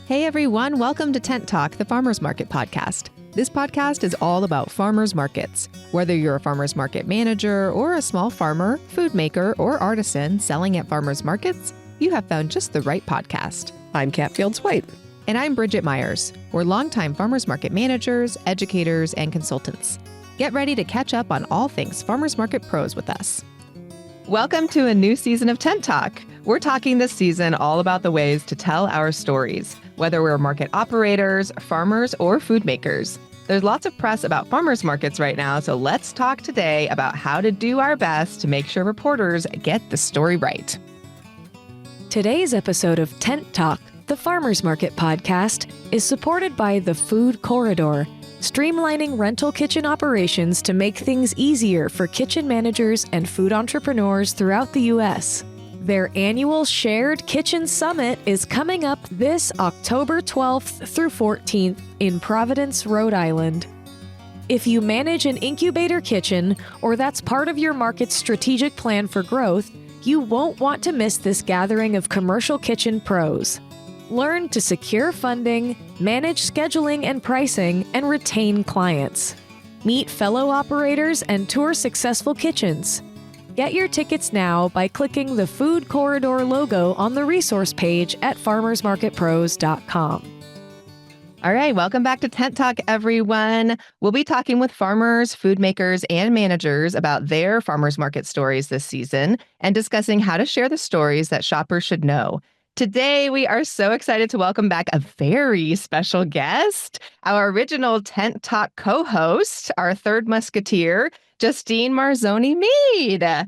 Hey everyone, welcome to Tent Talk, the Farmers Market podcast. This podcast is all about farmers markets. Whether you're a farmers market manager or a small farmer, food maker, or artisan selling at farmers markets, you have found just the right podcast. I'm Kat Fields-White. And I'm Bridget Myers. We're longtime farmers market managers, educators, and consultants. Get ready to catch up on all things farmers market pros with us. Welcome to a new season of Tent Talk. We're talking this season all about the ways to tell our stories, whether we're market operators, farmers, or food makers. There's lots of press about farmers markets right now, so let's talk today about how to do our best to make sure reporters get the story right. Today's episode of Tent Talk, the Farmers Market podcast, is supported by the Food Corridor, streamlining rental kitchen operations to make things easier for kitchen managers and food entrepreneurs throughout the U.S. Their annual Shared Kitchen Summit is coming up this October 12th through 14th in Providence, Rhode Island. If you manage an incubator kitchen, or that's part of your market's strategic plan for growth, you won't want to miss this gathering of commercial kitchen pros. Learn to secure funding, manage scheduling and pricing, and retain clients. Meet fellow operators and tour successful kitchens. Get your tickets now by clicking the Food Corridor logo on the resource page at farmersmarketpros.com. All right, welcome back to Tent Talk, everyone. We'll be talking with farmers, food makers, and managers about their farmers market stories this season and discussing how to share the stories that shoppers should know. Today, we are so excited to welcome back a very special guest, our original Tent Talk co-host, our third musketeer, Justine Marzoni-Mead.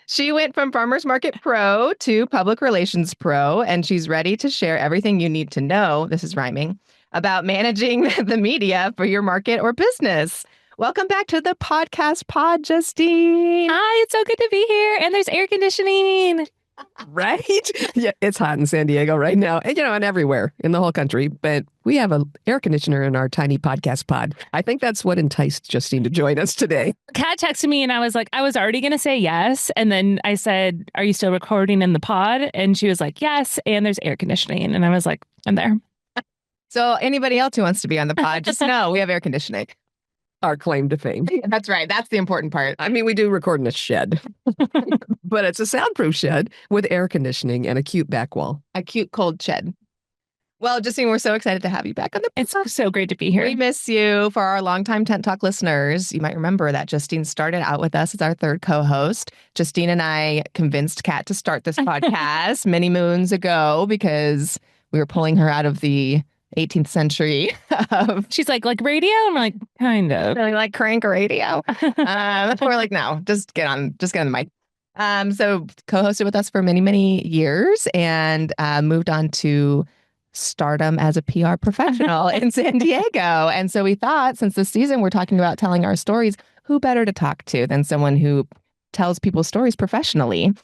She went from Farmers Market Pro to Public Relations Pro, and she's ready to share everything you need to know, this is rhyming, about managing the media for your market or business. Welcome back to the podcast pod, Justine. Hi, it's so good to be here. And there's air conditioning. Right? Yeah, it's hot in San Diego right now. And, and everywhere in the whole country. But we have an air conditioner in our tiny podcast pod. I think that's what enticed Justine to join us today. Kat texted me and I was like, I was already going to say yes. And then I said, are you still recording in the pod? And she was like, yes. And there's air conditioning. And I was like, I'm there. So anybody else who wants to be on the pod, just know we have air conditioning. Our claim to fame. That's right. That's the important part. I mean, we do record in a shed, but it's a soundproof shed with air conditioning and a cute back wall. A cute cold shed. Well, Justine, we're so excited to have you back on the podcast. It's so great to be here. We miss you. For our longtime Tent Talk listeners, you might remember that Justine started out with us as our third co-host. Justine and I convinced Kat to start this podcast many moons ago because we were pulling her out of the 18th century. She's like radio? I'm like, kind of. Like crank radio. We're like, no, just get on the mic. So co-hosted with us for many, many years and moved on to stardom as a PR professional in San Diego. And so we thought, since this season we're talking about telling our stories, who better to talk to than someone who tells people's stories professionally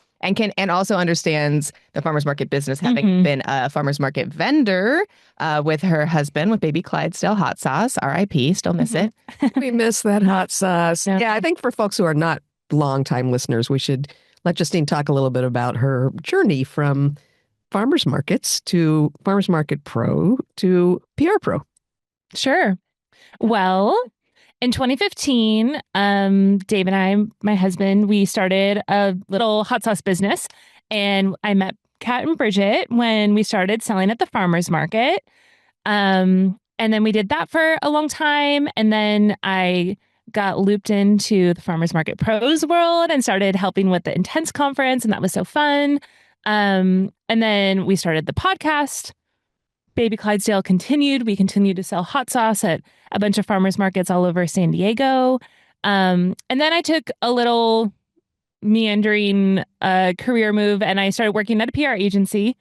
and also understands the farmers market business, having been a farmers market vendor with her husband with baby Clydesdale hot sauce, RIP, still miss it. We miss that hot sauce. Yeah, I think for folks who are not longtime listeners, we should let Justine talk a little bit about her journey from farmers markets to Farmers Market Pro to PR Pro. Sure. Well, in 2015, Dave and I, my husband, we started a little hot sauce business, and I met Kat and Bridget when we started selling at the farmers market. And then we did that for a long time. And then I got looped into the Farmers Market Pros world and started helping with the Intense conference. And that was so fun. And then we started the podcast. Baby Clydesdale continued. We continued to sell hot sauce at a bunch of farmers markets all over San Diego. And then I took a little meandering career move and I started working at a PR agency,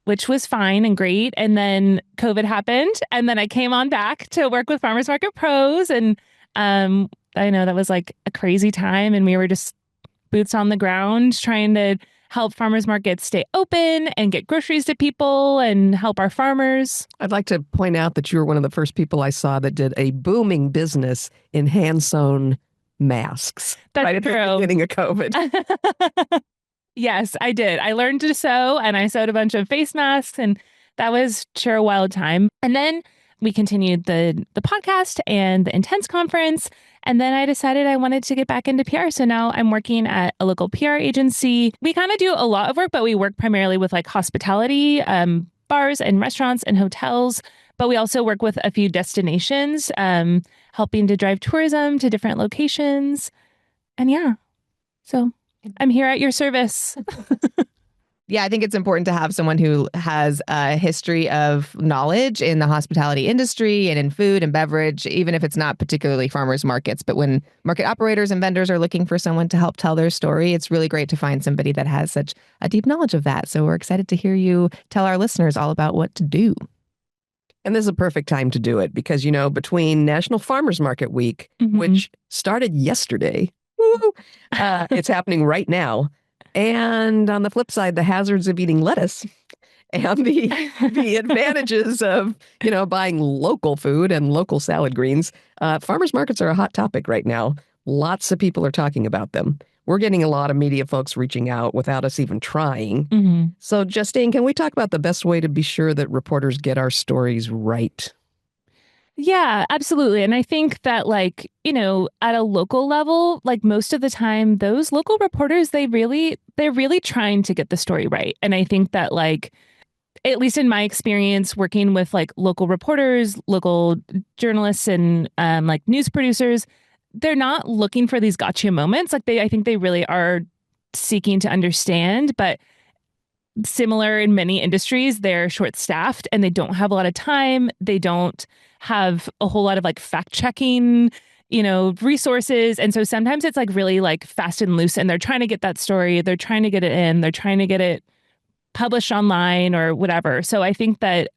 which was fine and great. And then COVID happened. And then I came on back to work with Farmers Market Pros. And I know that was like a crazy time. And we were just boots on the ground trying to help farmers markets stay open and get groceries to people and help our farmers. I'd like to point out that you were one of the first people I saw that did a booming business in hand-sewn masks. That's right true. At the beginning of COVID. Yes, I did. I learned to sew and I sewed a bunch of face masks, and that was sure a wild time. And then we continued the podcast and the Intense conference. And then I decided I wanted to get back into PR. So now I'm working at a local PR agency. We kind of do a lot of work, but we work primarily with like hospitality, bars and restaurants and hotels. But we also work with a few destinations, helping to drive tourism to different locations. And yeah, so I'm here at your service. Yeah, I think it's important to have someone who has a history of knowledge in the hospitality industry and in food and beverage, even if it's not particularly farmers markets. But when market operators and vendors are looking for someone to help tell their story, it's really great to find somebody that has such a deep knowledge of that. So we're excited to hear you tell our listeners all about what to do. And this is a perfect time to do it because, you know, between National Farmers Market Week, which started yesterday, it's happening right now. And on the flip side, the hazards of eating lettuce and the advantages of, you know, buying local food and local salad greens. Farmers markets are a hot topic right now. Lots of people are talking about them. We're getting a lot of media folks reaching out without us even trying. So, Justine, can we talk about the best way to be sure that reporters get our stories right? Yeah, absolutely. And I think that, like, you know, at a local level, like most of the time, those local reporters, they're really trying to get the story right. And I think that, like, at least in my experience working with like local reporters, local journalists and like news producers, they're not looking for these gotcha moments. Like I think they really are seeking to understand, but similar in many industries, they're short staffed and they don't have a lot of time. They don't have a whole lot of like fact checking, you know, resources. And so sometimes it's like really like fast and loose and they're trying to get that story. They're trying to get it in. They're trying to get it published online or whatever. So I think that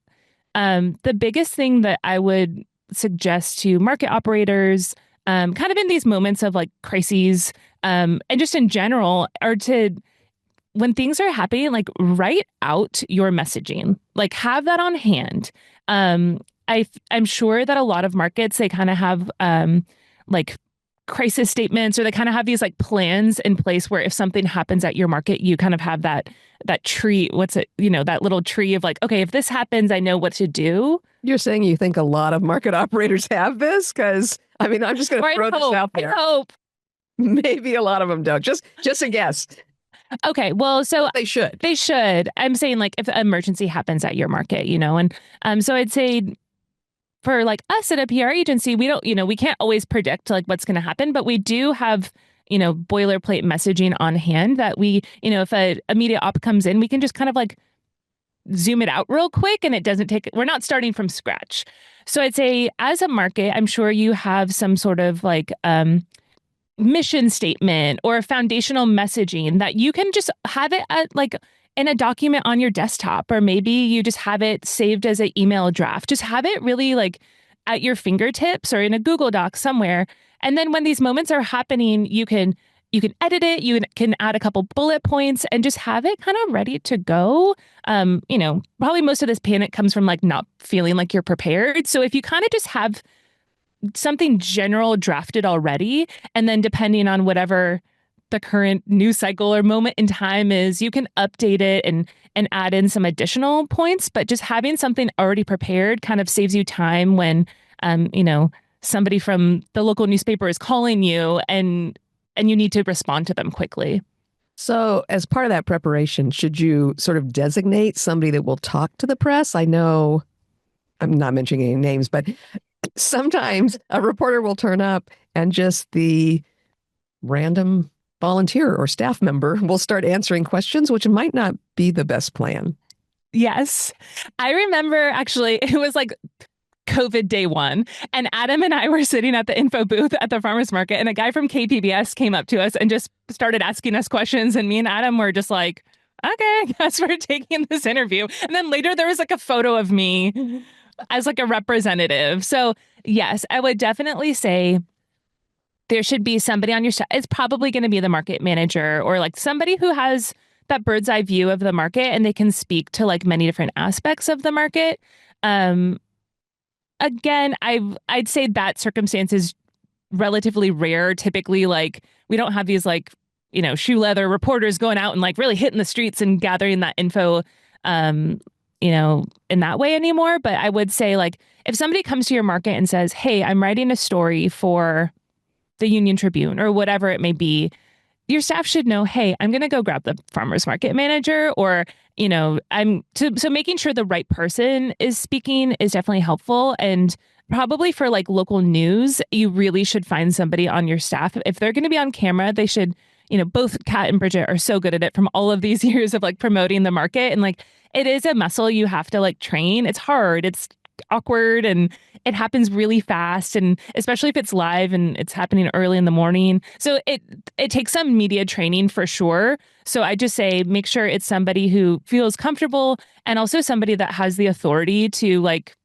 the biggest thing that I would suggest to market operators, kind of in these moments of like crises, and just in general, are to, when things are happening, like write out your messaging, like have that on hand. I'm sure that a lot of markets, they kind of have like crisis statements, or they kind of have these like plans in place where if something happens at your market, you kind of have that tree, that little tree of like, okay, if this happens, I know what to do. You're saying you think a lot of market operators have this? Because, I mean, I'm just going to throw this out there. I hope. Maybe a lot of them don't. Just a guess. Okay, well, so they should. They should. I'm saying like if an emergency happens at your market, you know, and so I'd say for like us at a PR agency, we don't, you know, we can't always predict like what's going to happen, but we do have, you know, boilerplate messaging on hand that we, you know, if a media op comes in, we can just kind of like zoom it out real quick and it doesn't take, we're not starting from scratch. So I'd say as a market, I'm sure you have some sort of like mission statement or foundational messaging that you can just have it at like in a document on your desktop, or maybe you just have it saved as an email draft. Just have it really like at your fingertips or in a Google Doc somewhere. And then when these moments are happening, you can edit it, you can add a couple bullet points and just have it kind of ready to go. You know, probably most of this panic comes from like not feeling like you're prepared. So if you kind of just have something general drafted already, and then depending on whatever the current news cycle or moment in time is, you can update it and add in some additional points. But just having something already prepared kind of saves you time when, you know, somebody from the local newspaper is calling you and you need to respond to them quickly. So as part of that preparation, should you sort of designate somebody that will talk to the press? I know I'm not mentioning any names, but sometimes a reporter will turn up and just the random volunteer or staff member will start answering questions, which might not be the best plan. Yes. I remember actually, it was like COVID day one, and Adam and I were sitting at the info booth at the farmers market, and a guy from KPBS came up to us and just started asking us questions. And me and Adam were just like, okay, I guess we're taking this interview. And then later there was like a photo of me as like a representative. So yes, I would definitely say there should be somebody on your staff. It's probably going to be the market manager or like somebody who has that bird's eye view of the market and they can speak to like many different aspects of the market. Again, I'd say that circumstance is relatively rare. Typically, like we don't have these like shoe leather reporters going out and like really hitting the streets and gathering that info, in that way anymore. But I would say, like, if somebody comes to your market and says, hey, I'm writing a story for the Union Tribune or whatever it may be, your staff should know, hey, I'm going to go grab the farmer's market manager, or, so making sure the right person is speaking is definitely helpful. And probably for like local news, you really should find somebody on your staff. If they're going to be on camera, they should, both Kat and Bridget are so good at it from all of these years of like promoting the market. And like, it is a muscle you have to like train. It's hard. It's awkward and it happens really fast, and especially if it's live and it's happening early in the morning. So it takes some media training for sure. So I just say make sure it's somebody who feels comfortable and also somebody that has the authority to like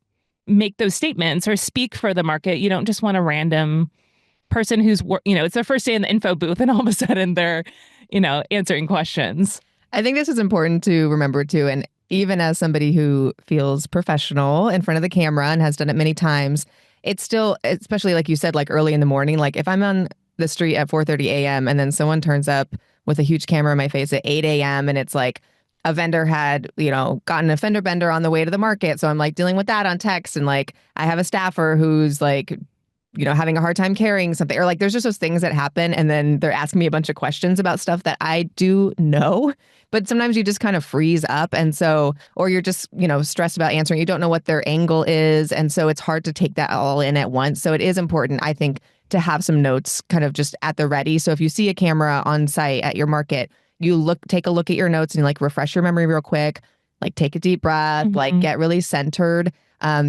make those statements or speak for the market. You don't just want a random person who's it's their first day in the info booth and all of a sudden they're answering questions. I think this is important to remember too. And even as somebody who feels professional in front of the camera and has done it many times, it's still, especially like you said, like early in the morning, like if I'm on the street at 4:30 a.m. and then someone turns up with a huge camera in my face at 8 a.m. and it's like a vendor had, gotten a fender bender on the way to the market. So I'm like dealing with that on text, and like I have a staffer who's like, having a hard time carrying something, or like there's just those things that happen. And then they're asking me a bunch of questions about stuff that I do know, but sometimes you just kind of freeze up. And so, or you're just, stressed about answering. You don't know what their angle is. And so it's hard to take that all in at once. So it is important, I think, to have some notes kind of just at the ready. So if you see a camera on site at your market, take a look at your notes and like refresh your memory real quick, like take a deep breath, like get really centered.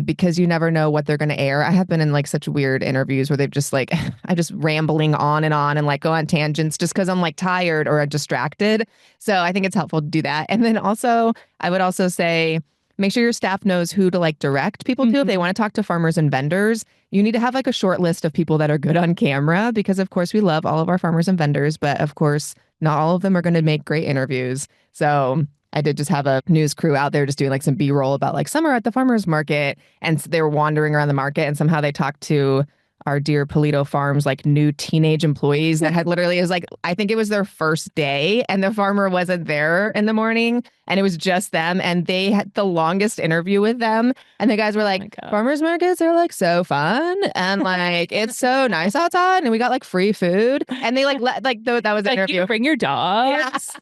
Because you never know what they're going to air. I have been in like such weird interviews where they've just like, I'm just rambling on and like go on tangents just because I'm like tired or distracted. So I think it's helpful to do that. And then also, I would also say, make sure your staff knows who to like direct people to. If they want to talk to farmers and vendors, you need to have like a short list of people that are good on camera, because of course we love all of our farmers and vendors, but of course not all of them are going to make great interviews. So I did just have a news crew out there just doing like some B-roll about like summer at the farmer's market, and they were wandering around the market and somehow they talked to our dear Polito Farms like new teenage employees that had literally, it was like, I think it was their first day and the farmer wasn't there in the morning and it was just them, and they had the longest interview with them, and the guys were like, farmers markets are like so fun and like it's so nice outside and we got like free food, and they like that was the interview. You bring your dogs.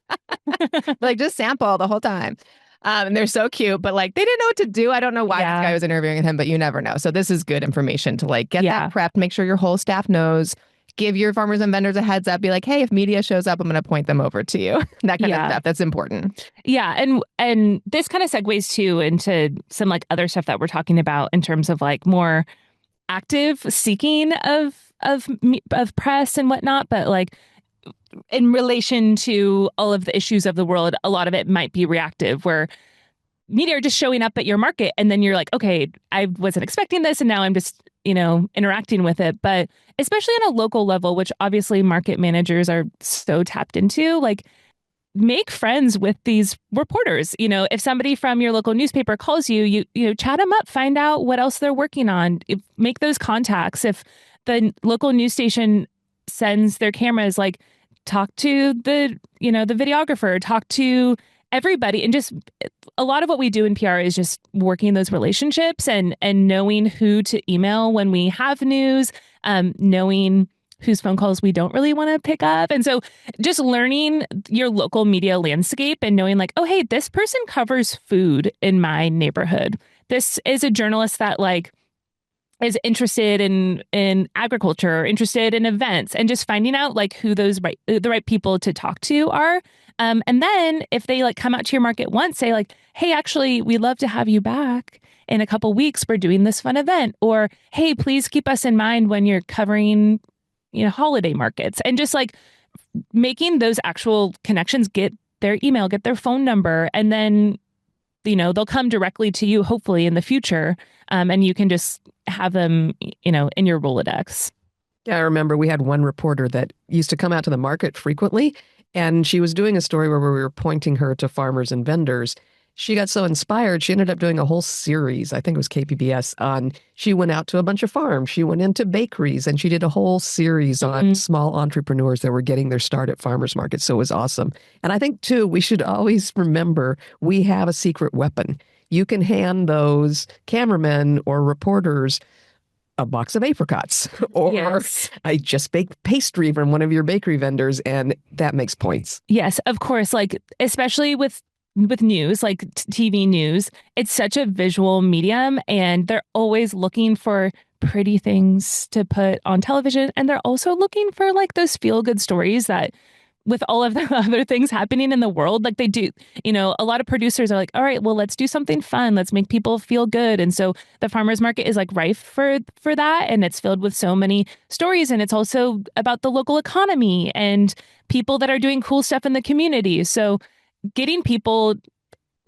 Like just sample the whole time. And they're so cute, but like they didn't know what to do. I don't know why this guy was interviewing him, but you never know. So this is good information to like get that prepped, make sure your whole staff knows, give your farmers and vendors a heads up, be like, hey, if media shows up, I'm going to point them over to you. That kind of stuff. That's important. Yeah. And this kind of segues too into some like other stuff that we're talking about in terms of like more active seeking of press and whatnot. But like, in relation to all of the issues of the world, a lot of it might be reactive, where media are just showing up at your market and then you're like, okay, I wasn't expecting this and now I'm just, interacting with it. But especially on a local level, which obviously market managers are so tapped into, like make friends with these reporters. If somebody from your local newspaper calls you, chat them up, find out what else they're working on, make those contacts. If the local news station sends their cameras, like talk to the videographer, talk to everybody. And just a lot of what we do in PR is just working those relationships and knowing who to email when we have news, knowing whose phone calls we don't really want to pick up. And so just learning your local media landscape and knowing like, oh, hey, this person covers food in my neighborhood. This is a journalist that like is interested in agriculture, interested in events, and just finding out like who the right people to talk to are. And then if they like come out to your market once, say like, hey, actually, we'd love to have you back in a couple weeks. We're doing this fun event. Or, hey, please keep us in mind when you're covering, holiday markets. And just like making those actual connections, get their email, get their phone number, and then, they'll come directly to you, hopefully in the future. And you can just have them, in your Rolodex. Yeah, I remember we had one reporter that used to come out to the market frequently, and she was doing a story where we were pointing her to farmers and vendors. she got so inspired, she ended up doing a whole series, I think it was KPBS, on she went out to a bunch of farms, she went into bakeries, and she did a whole series on small entrepreneurs that were getting their start at farmers markets. So it was awesome. And I think, too, we should always remember we have a secret weapon. You can hand those cameramen or reporters a box of apricots or I just baked pastry from one of your bakery vendors, and that makes points. Yes, of course. Like, especially with news, like TV news, it's such a visual medium, and they're always looking for pretty things to put on television. And they're also looking for like those feel good stories that, with all of the other things happening in the world, like they do, a lot of producers are like, all right, well, let's do something fun. Let's make people feel good. And so the farmers market is like rife for that. And it's filled with so many stories. And it's also about the local economy and people that are doing cool stuff in the community. So getting people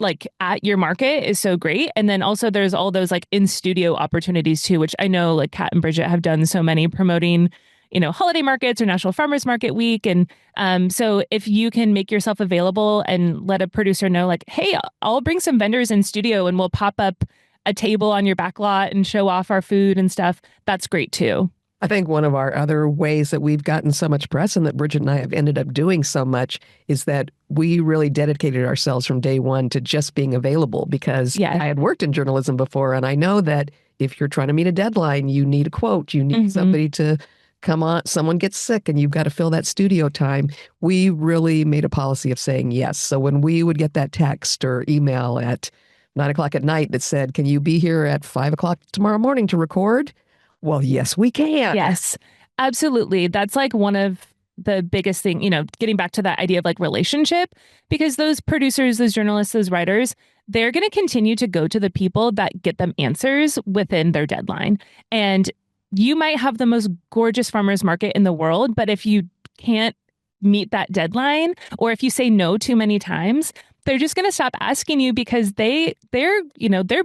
like at your market is so great. And then also there's all those like in studio opportunities too, which I know like Kat and Bridget have done so many promoting holiday markets or National Farmers Market Week. And so if you can make yourself available and let a producer know like, hey, I'll bring some vendors in studio and we'll pop up a table on your back lot and show off our food and stuff, that's great too. I think one of our other ways that we've gotten so much press and that Bridget and I have ended up doing so much is that we really dedicated ourselves from day one to just being available, because I had worked in journalism before. And I know that if you're trying to meet a deadline, you need a quote, you need somebody to come on, someone gets sick and you've got to fill that studio time. We really made a policy of saying yes. So when we would get that text or email at 9:00 at night that said, can you be here at 5:00 tomorrow morning to record? Well, yes, we can. Yes, absolutely. That's like one of the biggest thing, getting back to that idea of like relationship, because those producers, those journalists, those writers, they're going to continue to go to the people that get them answers within their deadline. And you might have the most gorgeous farmers market in the world, but if you can't meet that deadline, or if you say no too many times, they're just going to stop asking you because they're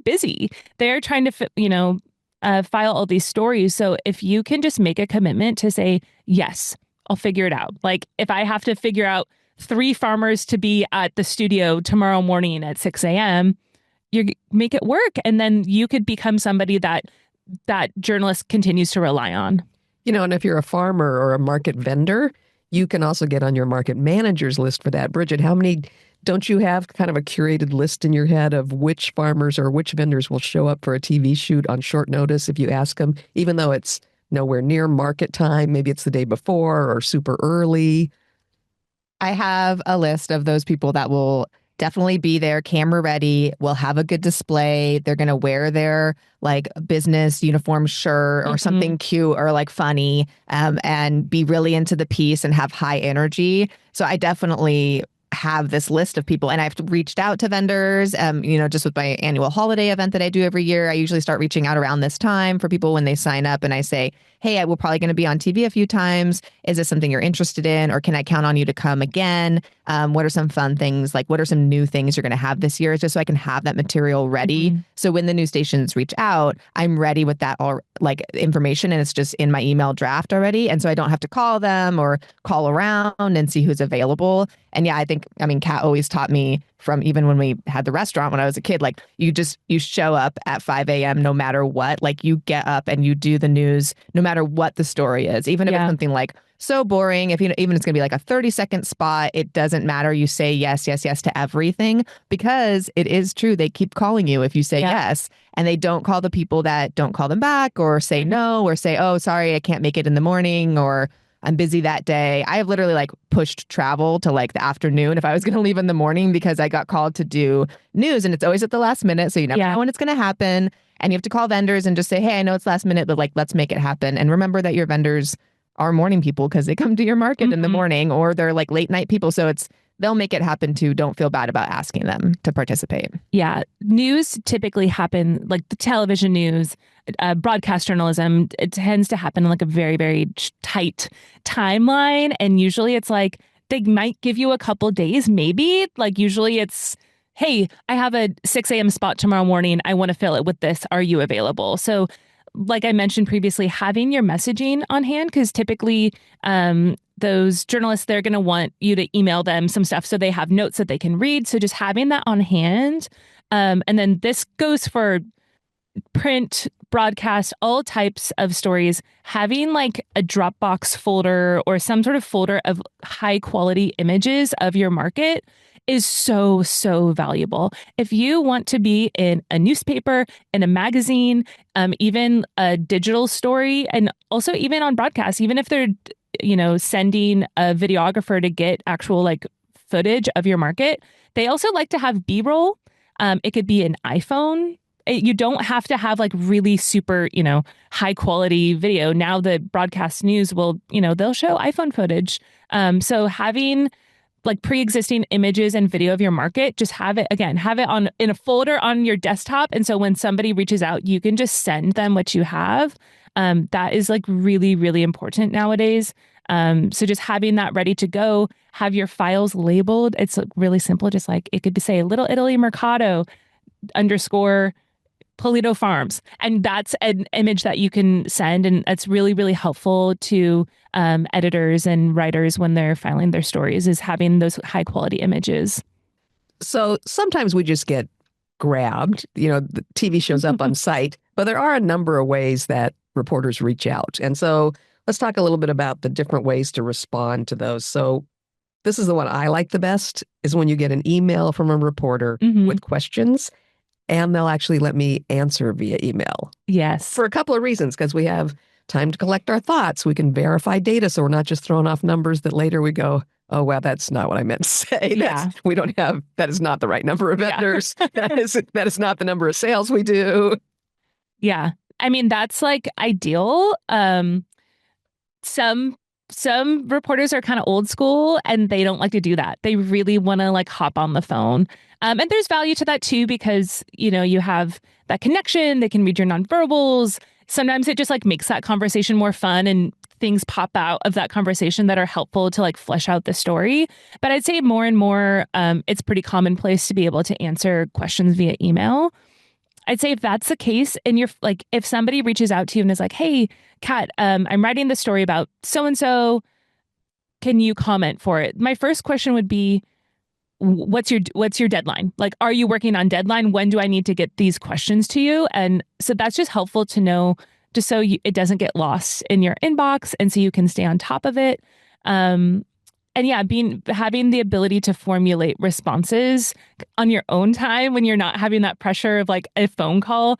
busy. They're trying to, file all these stories. So if you can just make a commitment to say, yes, I'll figure it out. Like if I have to figure out 3 farmers to be at the studio tomorrow morning at 6 a.m., you make it work. And then you could become somebody that journalist continues to rely on. And if you're a farmer or a market vendor, you can also get on your market manager's list for that. Bridget, don't you have kind of a curated list in your head of which farmers or which vendors will show up for a TV shoot on short notice if you ask them, even though it's nowhere near market time? Maybe it's the day before or super early. I have a list of those people that will definitely be there, camera ready, will have a good display. They're going to wear their like business uniform shirt or something cute or like funny, and be really into the piece and have high energy. So I definitely have this list of people, and I've reached out to vendors, just with my annual holiday event that I do every year. I usually start reaching out around this time for people when they sign up, and I say, hey, we're probably going to be on TV a few times. Is this something you're interested in? Or can I count on you to come again? What are some fun things? Like, what are some new things you're going to have this year? Just so I can have that material ready. So when the new stations reach out, I'm ready with that all like information, and it's just in my email draft already. And so I don't have to call them or call around and see who's available. And yeah, Kat always taught me from even when we had the restaurant when I was a kid, like you show up at 5 a.m. no matter what. Like you get up and you do the news no matter what the story is, even if it's something like so boring, if even it's gonna be like a 30-second spot, it doesn't matter. You say yes, yes, yes to everything, because it is true. They keep calling you if you say yes, and they don't call the people that don't call them back or say no or say, oh, sorry, I can't make it in the morning, or I'm busy that day. I have literally like pushed travel to like the afternoon if I was going to leave in the morning because I got called to do news, and it's always at the last minute. So you never know when it's going to happen. And you have to call vendors and just say, hey, I know it's last minute, but like, let's make it happen. And remember that your vendors are morning people because they come to your market in the morning, or they're like late night people. So they'll make it happen too. Don't feel bad about asking them to participate. Yeah. News typically happen, like the television news, broadcast journalism, it tends to happen in like a very, very tight timeline. And usually it's like, they might give you a couple days, maybe. Like usually it's, hey, I have a 6 a.m. spot tomorrow morning. I want to fill it with this. Are you available? So like I mentioned previously, having your messaging on hand, because typically those journalists, they're going to want you to email them some stuff so they have notes that they can read. So just having that on hand. And then this goes for print, broadcast, all types of stories. Having like a Dropbox folder or some sort of folder of high quality images of your market is so, so valuable. If you want to be in a newspaper, in a magazine, even a digital story, and also even on broadcast, even if they're, sending a videographer to get actual like footage of your market, they also like to have B-roll. It could be an iPhone. You don't have to have like really super, high quality video. Now the broadcast news will, they'll show iPhone footage. So having like pre-existing images and video of your market, just have it in a folder on your desktop. And so when somebody reaches out, you can just send them what you have. That is like really, really important nowadays. So just having that ready to go, have your files labeled. It's like really simple. Just like it could say Little Italy Mercato _ Polito Farms. And that's an image that you can send. And that's really, really helpful to editors and writers when they're filing their stories, is having those high quality images. So sometimes we just get grabbed, the TV shows up on site, but there are a number of ways that reporters reach out. And so let's talk a little bit about the different ways to respond to those. So this is the one I like the best, is when you get an email from a reporter with questions, and they'll actually let me answer via email. Yes. For a couple of reasons, because we have time to collect our thoughts. We can verify data, so we're not just throwing off numbers that later we go, oh, well, that's not what I meant to say. Yeah. That is not the right number of vendors. Yeah. That is not the number of sales we do. Yeah. I mean, that's like ideal. Some reporters are kind of old school and they don't like to do that. They really want to like hop on the phone. And there's value to that too, because, you have that connection. They can read your nonverbals. Sometimes it just like makes that conversation more fun and things pop out of that conversation that are helpful to like flesh out the story. But I'd say more and more, it's pretty commonplace to be able to answer questions via email. I'd say if that's the case, and you're like, if somebody reaches out to you and is like, hey, Kat, I'm writing this story about so-and-so, can you comment for it? My first question would be, what's your deadline? Like, are you working on deadline? When do I need to get these questions to you? And so that's just helpful to know, just so it doesn't get lost in your inbox, and so you can stay on top of it. And yeah, having the ability to formulate responses on your own time when you're not having that pressure of like a phone call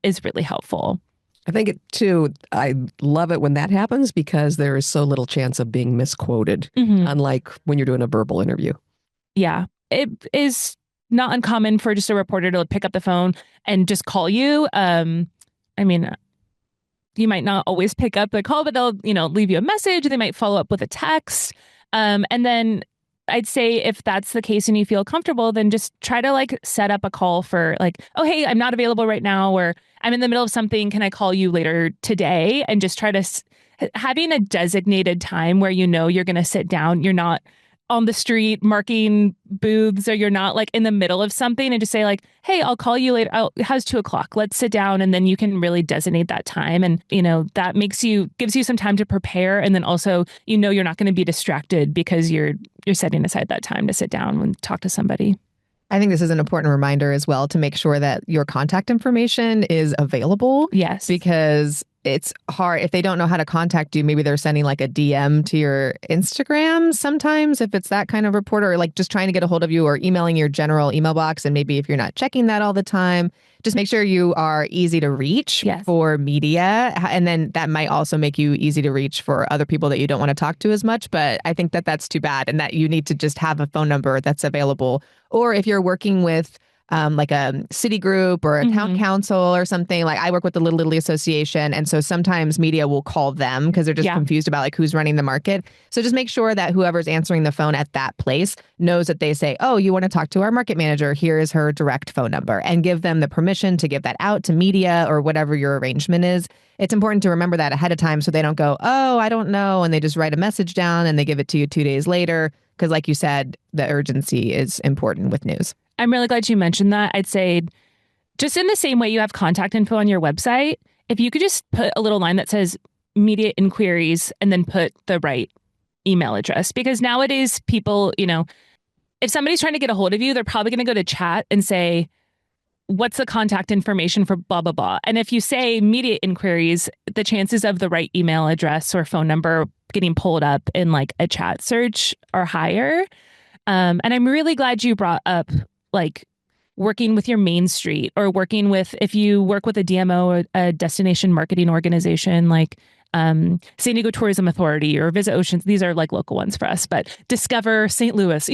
is really helpful. I think I love it when that happens, because there is so little chance of being misquoted, unlike when you're doing a verbal interview. Yeah, it is not uncommon for just a reporter to pick up the phone and just call you. I mean, you might not always pick up the call, but they'll, leave you a message. They might follow up with a text. And then I'd say if that's the case and you feel comfortable, then just try to like set up a call for like, oh, hey, I'm not available right now, or I'm in the middle of something. Can I call you later today? And just try to having a designated time where you're going to sit down. You're not on the street marking booths, or you're not like in the middle of something, and just say like, hey, I'll call you later. How's 2:00? Let's sit down. And then you can really designate that time. And, that gives you some time to prepare. And then also, you're not going to be distracted because you're setting aside that time to sit down and talk to somebody. I think this is an important reminder as well to make sure that your contact information is available. Yes. Because it's hard if they don't know how to contact you. Maybe they're sending like a DM to your Instagram sometimes, if it's that kind of reporter, or like just trying to get a hold of you, or emailing your general email box. And maybe if you're not checking that all the time, just make sure you are easy to reach for media. And then that might also make you easy to reach for other people that you don't want to talk to as much. But I think that that's too bad, and that you need to just have a phone number that's available. Or if you're working with like a city group or a town council or something. Like I work with the Little Italy Association. And so sometimes media will call them because they're just confused about like who's running the market. So just make sure that whoever's answering the phone at that place knows that they say, oh, you want to talk to our market manager, here is her direct phone number, and give them the permission to give that out to media or whatever your arrangement is. It's important to remember that ahead of time so they don't go, oh, I don't know. And they just write a message down and they give it to you 2 days later. Because like you said, the urgency is important with news. I'm really glad you mentioned that. I'd say just in the same way you have contact info on your website, if you could just put a little line that says media inquiries and then put the right email address, because nowadays people, if somebody's trying to get a hold of you, they're probably going to go to chat and say, what's the contact information for blah, blah, blah. And if you say media inquiries, the chances of the right email address or phone number getting pulled up in like a chat search are higher. And I'm really glad you brought up like working with your main street, or working with, if you work with a DMO or a destination marketing organization like San Diego Tourism Authority or Visit Oceans. These are like local ones for us, but Discover St. Louis,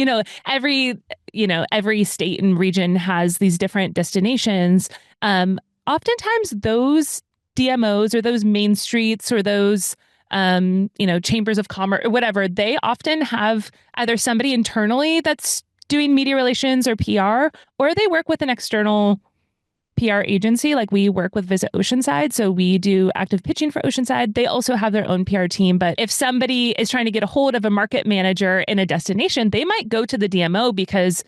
every state and region has these different destinations. Oftentimes those DMOs or those main streets or those chambers of commerce or whatever, they often have either somebody internally that's doing media relations or PR, or they work with an external PR agency. Like we work with Visit Oceanside, so we do active pitching for Oceanside. They also have their own PR team. But if somebody is trying to get a hold of a market manager in a destination, they might go to the DMO because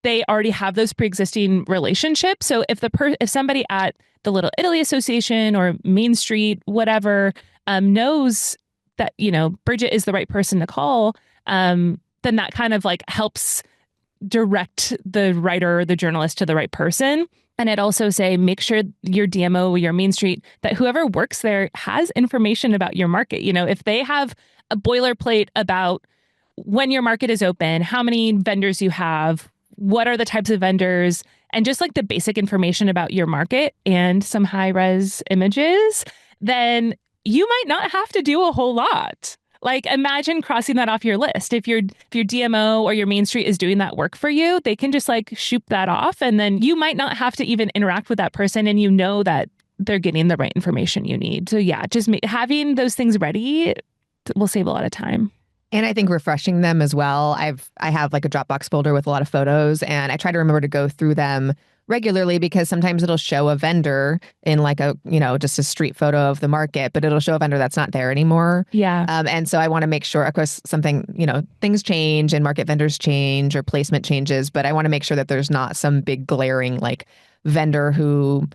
they already have those pre-existing relationships. So if if somebody at the Little Italy Association or Main Street, whatever, knows that Bridget is the right person to call, then that kind of like helps direct the writer or the journalist to the right person. And I'd also say, make sure your DMO or your Main Street, that whoever works there has information about your market. If they have a boilerplate about when your market is open, how many vendors you have, what are the types of vendors, and just like the basic information about your market and some high-res images, then you might not have to do a whole lot. Like imagine crossing that off your list. If your DMO or your Main Street is doing that work for you, they can just like shoot that off, and then you might not have to even interact with that person, and that they're getting the right information you need. So yeah, just having those things ready will save a lot of time. And I think refreshing them as well. I have like a Dropbox folder with a lot of photos, and I try to remember to go through them regularly, because sometimes it'll show a vendor in like a, just a street photo of the market, but it'll show a vendor that's not there anymore. Yeah. And so I want to make sure, of course, things change and market vendors change or placement changes, but I want to make sure that there's not some big glaring like vendor who,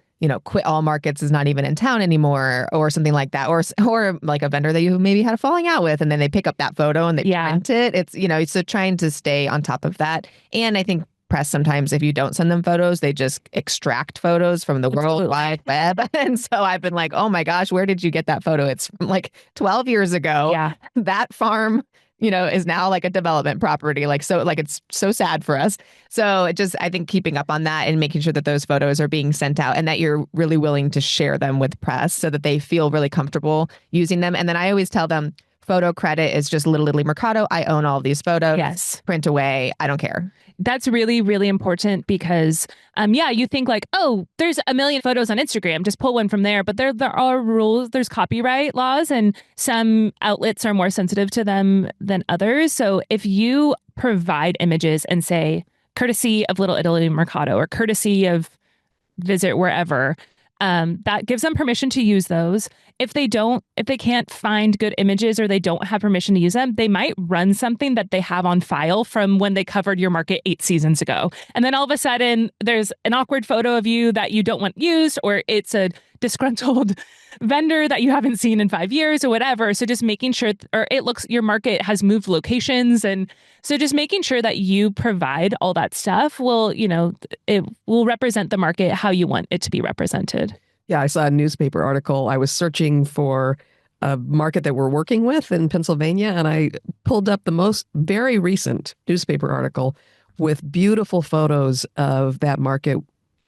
quit all markets, is not even in town anymore or something like that. Or like a vendor that you maybe had a falling out with, and then they pick up that photo and they print it. It's, so trying to stay on top of that. And I think press, sometimes if you don't send them photos, they just extract photos from the World Wide Web. And so I've been like, oh my gosh, where did you get that photo? It's from like 12 years ago. Yeah. That farm, is now like a development property. Like, so like, it's so sad for us. So I think keeping up on that and making sure that those photos are being sent out and that you're really willing to share them with press so that they feel really comfortable using them. And then I always tell them, photo credit is just Little Italy Mercado. I own all of these photos. Yes. Print away. I don't care. That's really, really important because, you think like, oh, there's a million photos on Instagram, just pull one from there. But there are rules, there's copyright laws, and some outlets are more sensitive to them than others. So if you provide images and say, courtesy of Little Italy Mercado or courtesy of Visit Wherever, that gives them permission to use those. If they can't find good images or they don't have permission to use them, they might run something that they have on file from when they covered your market 8 seasons ago. And then all of a sudden there's an awkward photo of you that you don't want used, or it's a disgruntled vendor that you haven't seen in 5 years or whatever. So just making sure, or it looks your market has moved locations. And so just making sure that you provide all that stuff will, it will represent the market how you want it to be represented. Yeah, I saw a newspaper article. I was searching for a market that we're working with in Pennsylvania, and I pulled up the very recent newspaper article with beautiful photos of that market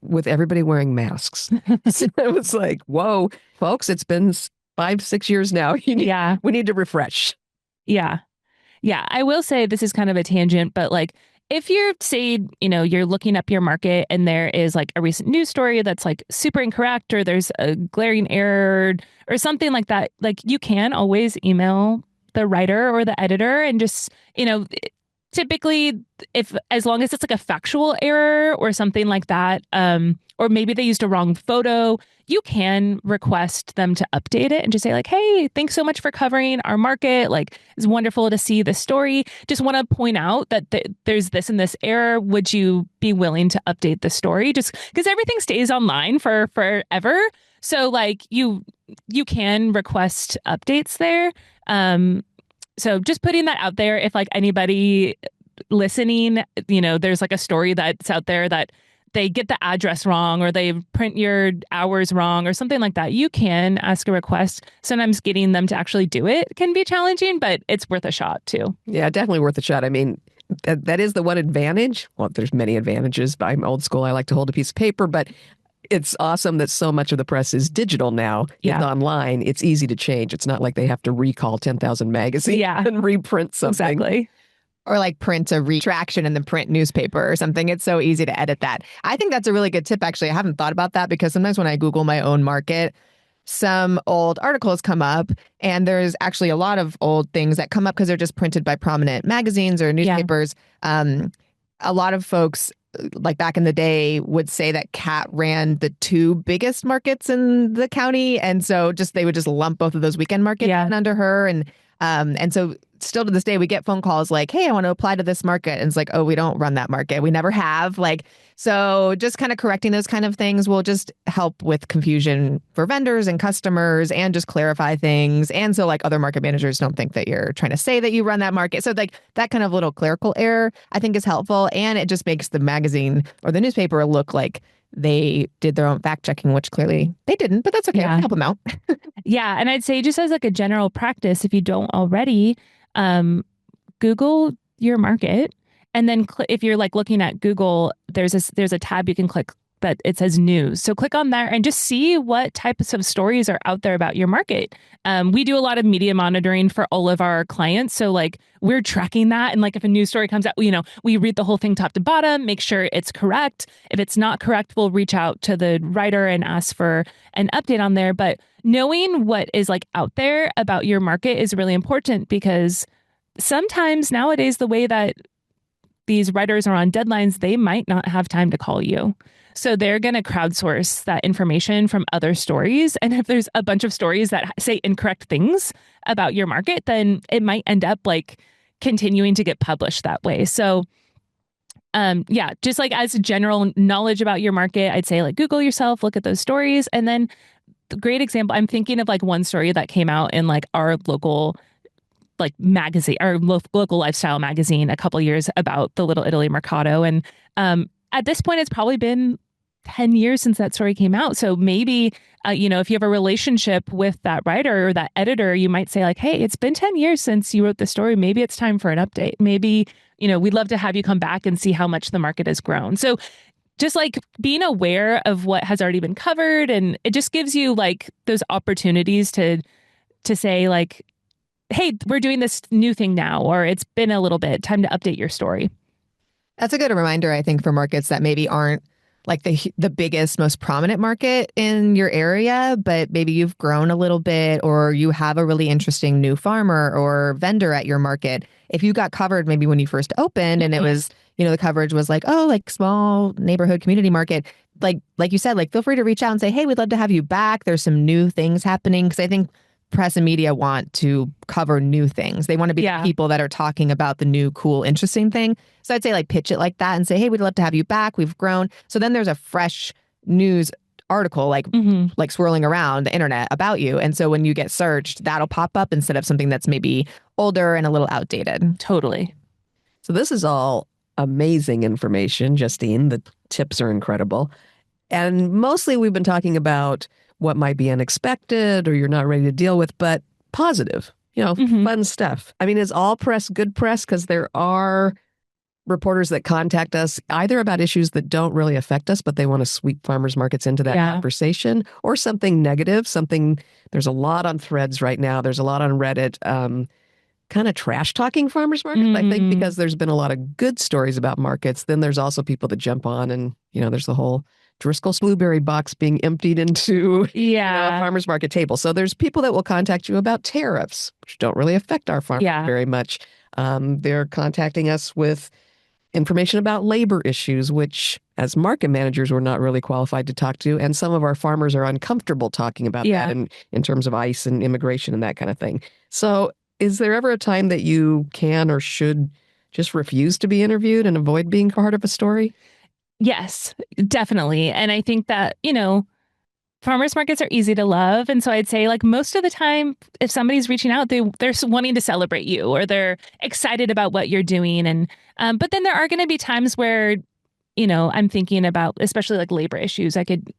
with everybody wearing masks. So it was like, whoa, folks, it's been 5-6 years now. We need to refresh. Yeah. Yeah. I will say this is kind of a tangent, but like, if you're, say, you're looking up your market and there is like a recent news story that's like super incorrect, or there's a glaring error or something like that, like you can always email the writer or the editor and just, typically as long as it's like a factual error or something like that, or maybe they used a wrong photo, you can request them to update it and just say like, hey, thanks so much for covering our market. Like, it's wonderful to see this story. Just want to point out that there's this and this error. Would you be willing to update the story? Just because everything stays online for forever. So like you can request updates there. So just putting that out there, if like anybody listening, there's like a story that's out there that they get the address wrong or they print your hours wrong or something like that, you can ask a request. Sometimes getting them to actually do it can be challenging, but it's worth a shot too. Yeah, definitely worth a shot. I mean, that is the one advantage. Well, there's many advantages, but I'm old school. I like to hold a piece of paper, but it's awesome that so much of the press is digital now. Yeah. It's online. It's easy to change. It's not like they have to recall 10,000 magazines and reprint something. Exactly. Or like print a retraction in the print newspaper or something. It's so easy to edit that. I think that's a really good tip, actually. I haven't thought about that because sometimes when I Google my own market, some old articles come up, and there's actually a lot of old things that come up because they're just printed by prominent magazines or newspapers. A lot of folks, like back in the day, would say that Kat ran the two biggest markets in the county. And so they would just lump both of those weekend markets in under her. And so still to this day, we get phone calls like, hey, I want to apply to this market. And it's like, oh, we don't run that market. We never have. So just kind of correcting those kind of things will just help with confusion for vendors and customers and just clarify things. And so like other market managers don't think that you're trying to say that you run that market. So like that kind of little clerical error, I think, is helpful. And it just makes the magazine or the newspaper look like they did their own fact checking, which clearly they didn't, but that's okay. I'll help them out. Yeah. And I'd say just as like a general practice, if you don't already, Google your market. And then if you're like looking at Google, there's a tab you can click that it says news. So click on there and just see what types of stories are out there about your market. We do a lot of media monitoring for all of our clients. So like we're tracking that. And like if a news story comes out, we read the whole thing top to bottom, make sure it's correct. If it's not correct, we'll reach out to the writer and ask for an update on there. But knowing what is like out there about your market is really important, because sometimes nowadays the way that these writers are on deadlines, they might not have time to call you. So they're going to crowdsource that information from other stories. And if there's a bunch of stories that say incorrect things about your market, then it might end up like continuing to get published that way. So just like as general knowledge about your market, I'd say like Google yourself, look at those stories. And then the great example, I'm thinking of like one story that came out in like our local like magazine, our local lifestyle magazine a couple years about the Little Italy Mercato. And at this point, it's probably been 10 years since that story came out. So maybe, if you have a relationship with that writer or that editor, you might say like, hey, it's been 10 years since you wrote the story. Maybe it's time for an update. Maybe, we'd love to have you come back and see how much the market has grown. So just like being aware of what has already been covered, and it just gives you like those opportunities to say like, hey, we're doing this new thing now, or it's been a little bit, time to update your story. That's a good reminder, I think, for markets that maybe aren't like the biggest, most prominent market in your area, but maybe you've grown a little bit, or you have a really interesting new farmer or vendor at your market. If you got covered maybe when you first opened and it was, the coverage was like, oh, like small neighborhood community market, like you said, like feel free to reach out and say, hey, we'd love to have you back. There's some new things happening. Because I think press and media want to cover new things. They want to be the people that are talking about the new, cool, interesting thing. So I'd say like pitch it like that and say, hey, we'd love to have you back. We've grown. So then there's a fresh news article like swirling around the internet about you. And so when you get searched, that'll pop up instead of something that's maybe older and a little outdated. Totally. So this is all amazing information, Justine. The tips are incredible. And mostly we've been talking about what might be unexpected or you're not ready to deal with, but positive, fun stuff. I mean, is all press good press? Because there are reporters that contact us either about issues that don't really affect us, but they want to sweep farmers markets into that conversation, or something negative, there's a lot on threads right now. There's a lot on Reddit, kind of trash talking farmers markets, I think, because there's been a lot of good stories about markets. Then there's also people that jump on and, there's the whole Driscoll's blueberry box being emptied into a farmer's market table. So there's people that will contact you about tariffs, which don't really affect our farmers very much. They're contacting us with information about labor issues, which as market managers, we're not really qualified to talk to. And some of our farmers are uncomfortable talking about that in terms of ICE and immigration and that kind of thing. So is there ever a time that you can or should just refuse to be interviewed and avoid being part of a story? Yes, definitely. And I think that, farmers markets are easy to love. And so I'd say like most of the time, if somebody's reaching out, they're wanting to celebrate you or they're excited about what you're doing. And but then there are going to be times where, I'm thinking about, especially like labor issues. I could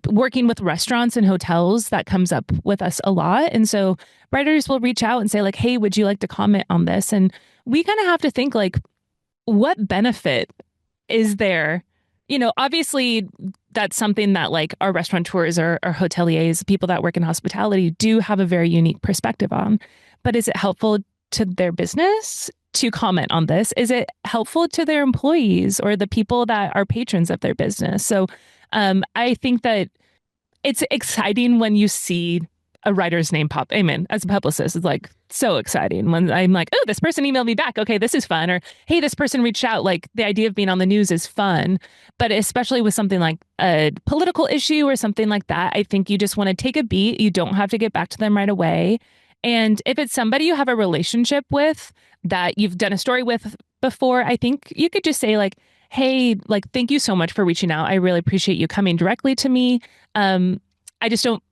working with restaurants and hotels, that comes up with us a lot. And so writers will reach out and say like, hey, would you like to comment on this? And we kind of have to think like, what benefit is there? Obviously that's something that like our restaurateurs or hoteliers, people that work in hospitality do have a very unique perspective on. But is it helpful to their business to comment on this? Is it helpful to their employees or the people that are patrons of their business? So I think that it's exciting when you see a writer's name pop. Amen. As a publicist, it's like so exciting when I'm like, oh, this person emailed me back. Okay, this is fun. Or, hey, this person reached out. Like the idea of being on the news is fun. But especially with something like a political issue or something like that, I think you just want to take a beat. You don't have to get back to them right away. And if it's somebody you have a relationship with that you've done a story with before, I think you could just say like, hey, like, thank you so much for reaching out. I really appreciate you coming directly to me. I just don't,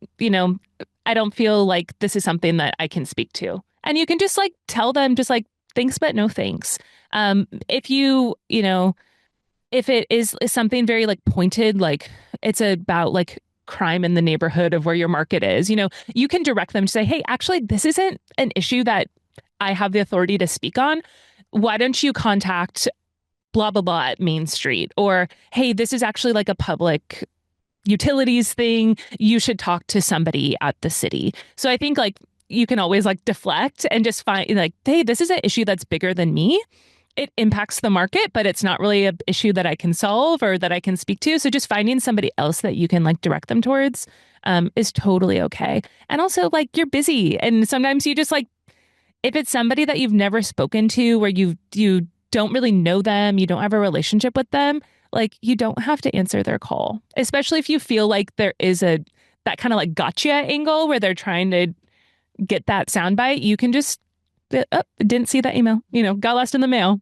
I don't feel like this is something that I can speak to. And you can just like tell them just like, thanks, but no thanks. If if it is something very like pointed, like it's about like crime in the neighborhood of where your market is, you can direct them to say, hey, actually, this isn't an issue that I have the authority to speak on. Why don't you contact blah, blah, blah at Main Street? Or, hey, this is actually like a public utilities thing. You should talk to somebody at the city. So I think like you can always like deflect and just find like, hey, this is an issue that's bigger than me. It impacts the market, but it's not really an issue that I can solve or that I can speak to. So just finding somebody else that you can like direct them towards is totally okay. And also like you're busy. And sometimes you just like, if it's somebody that you've never spoken to where you don't really know them, you don't have a relationship with them, like you don't have to answer their call, especially if you feel like there is that kind of like gotcha angle where they're trying to get that soundbite. You can just, didn't see that email, got lost in the mail.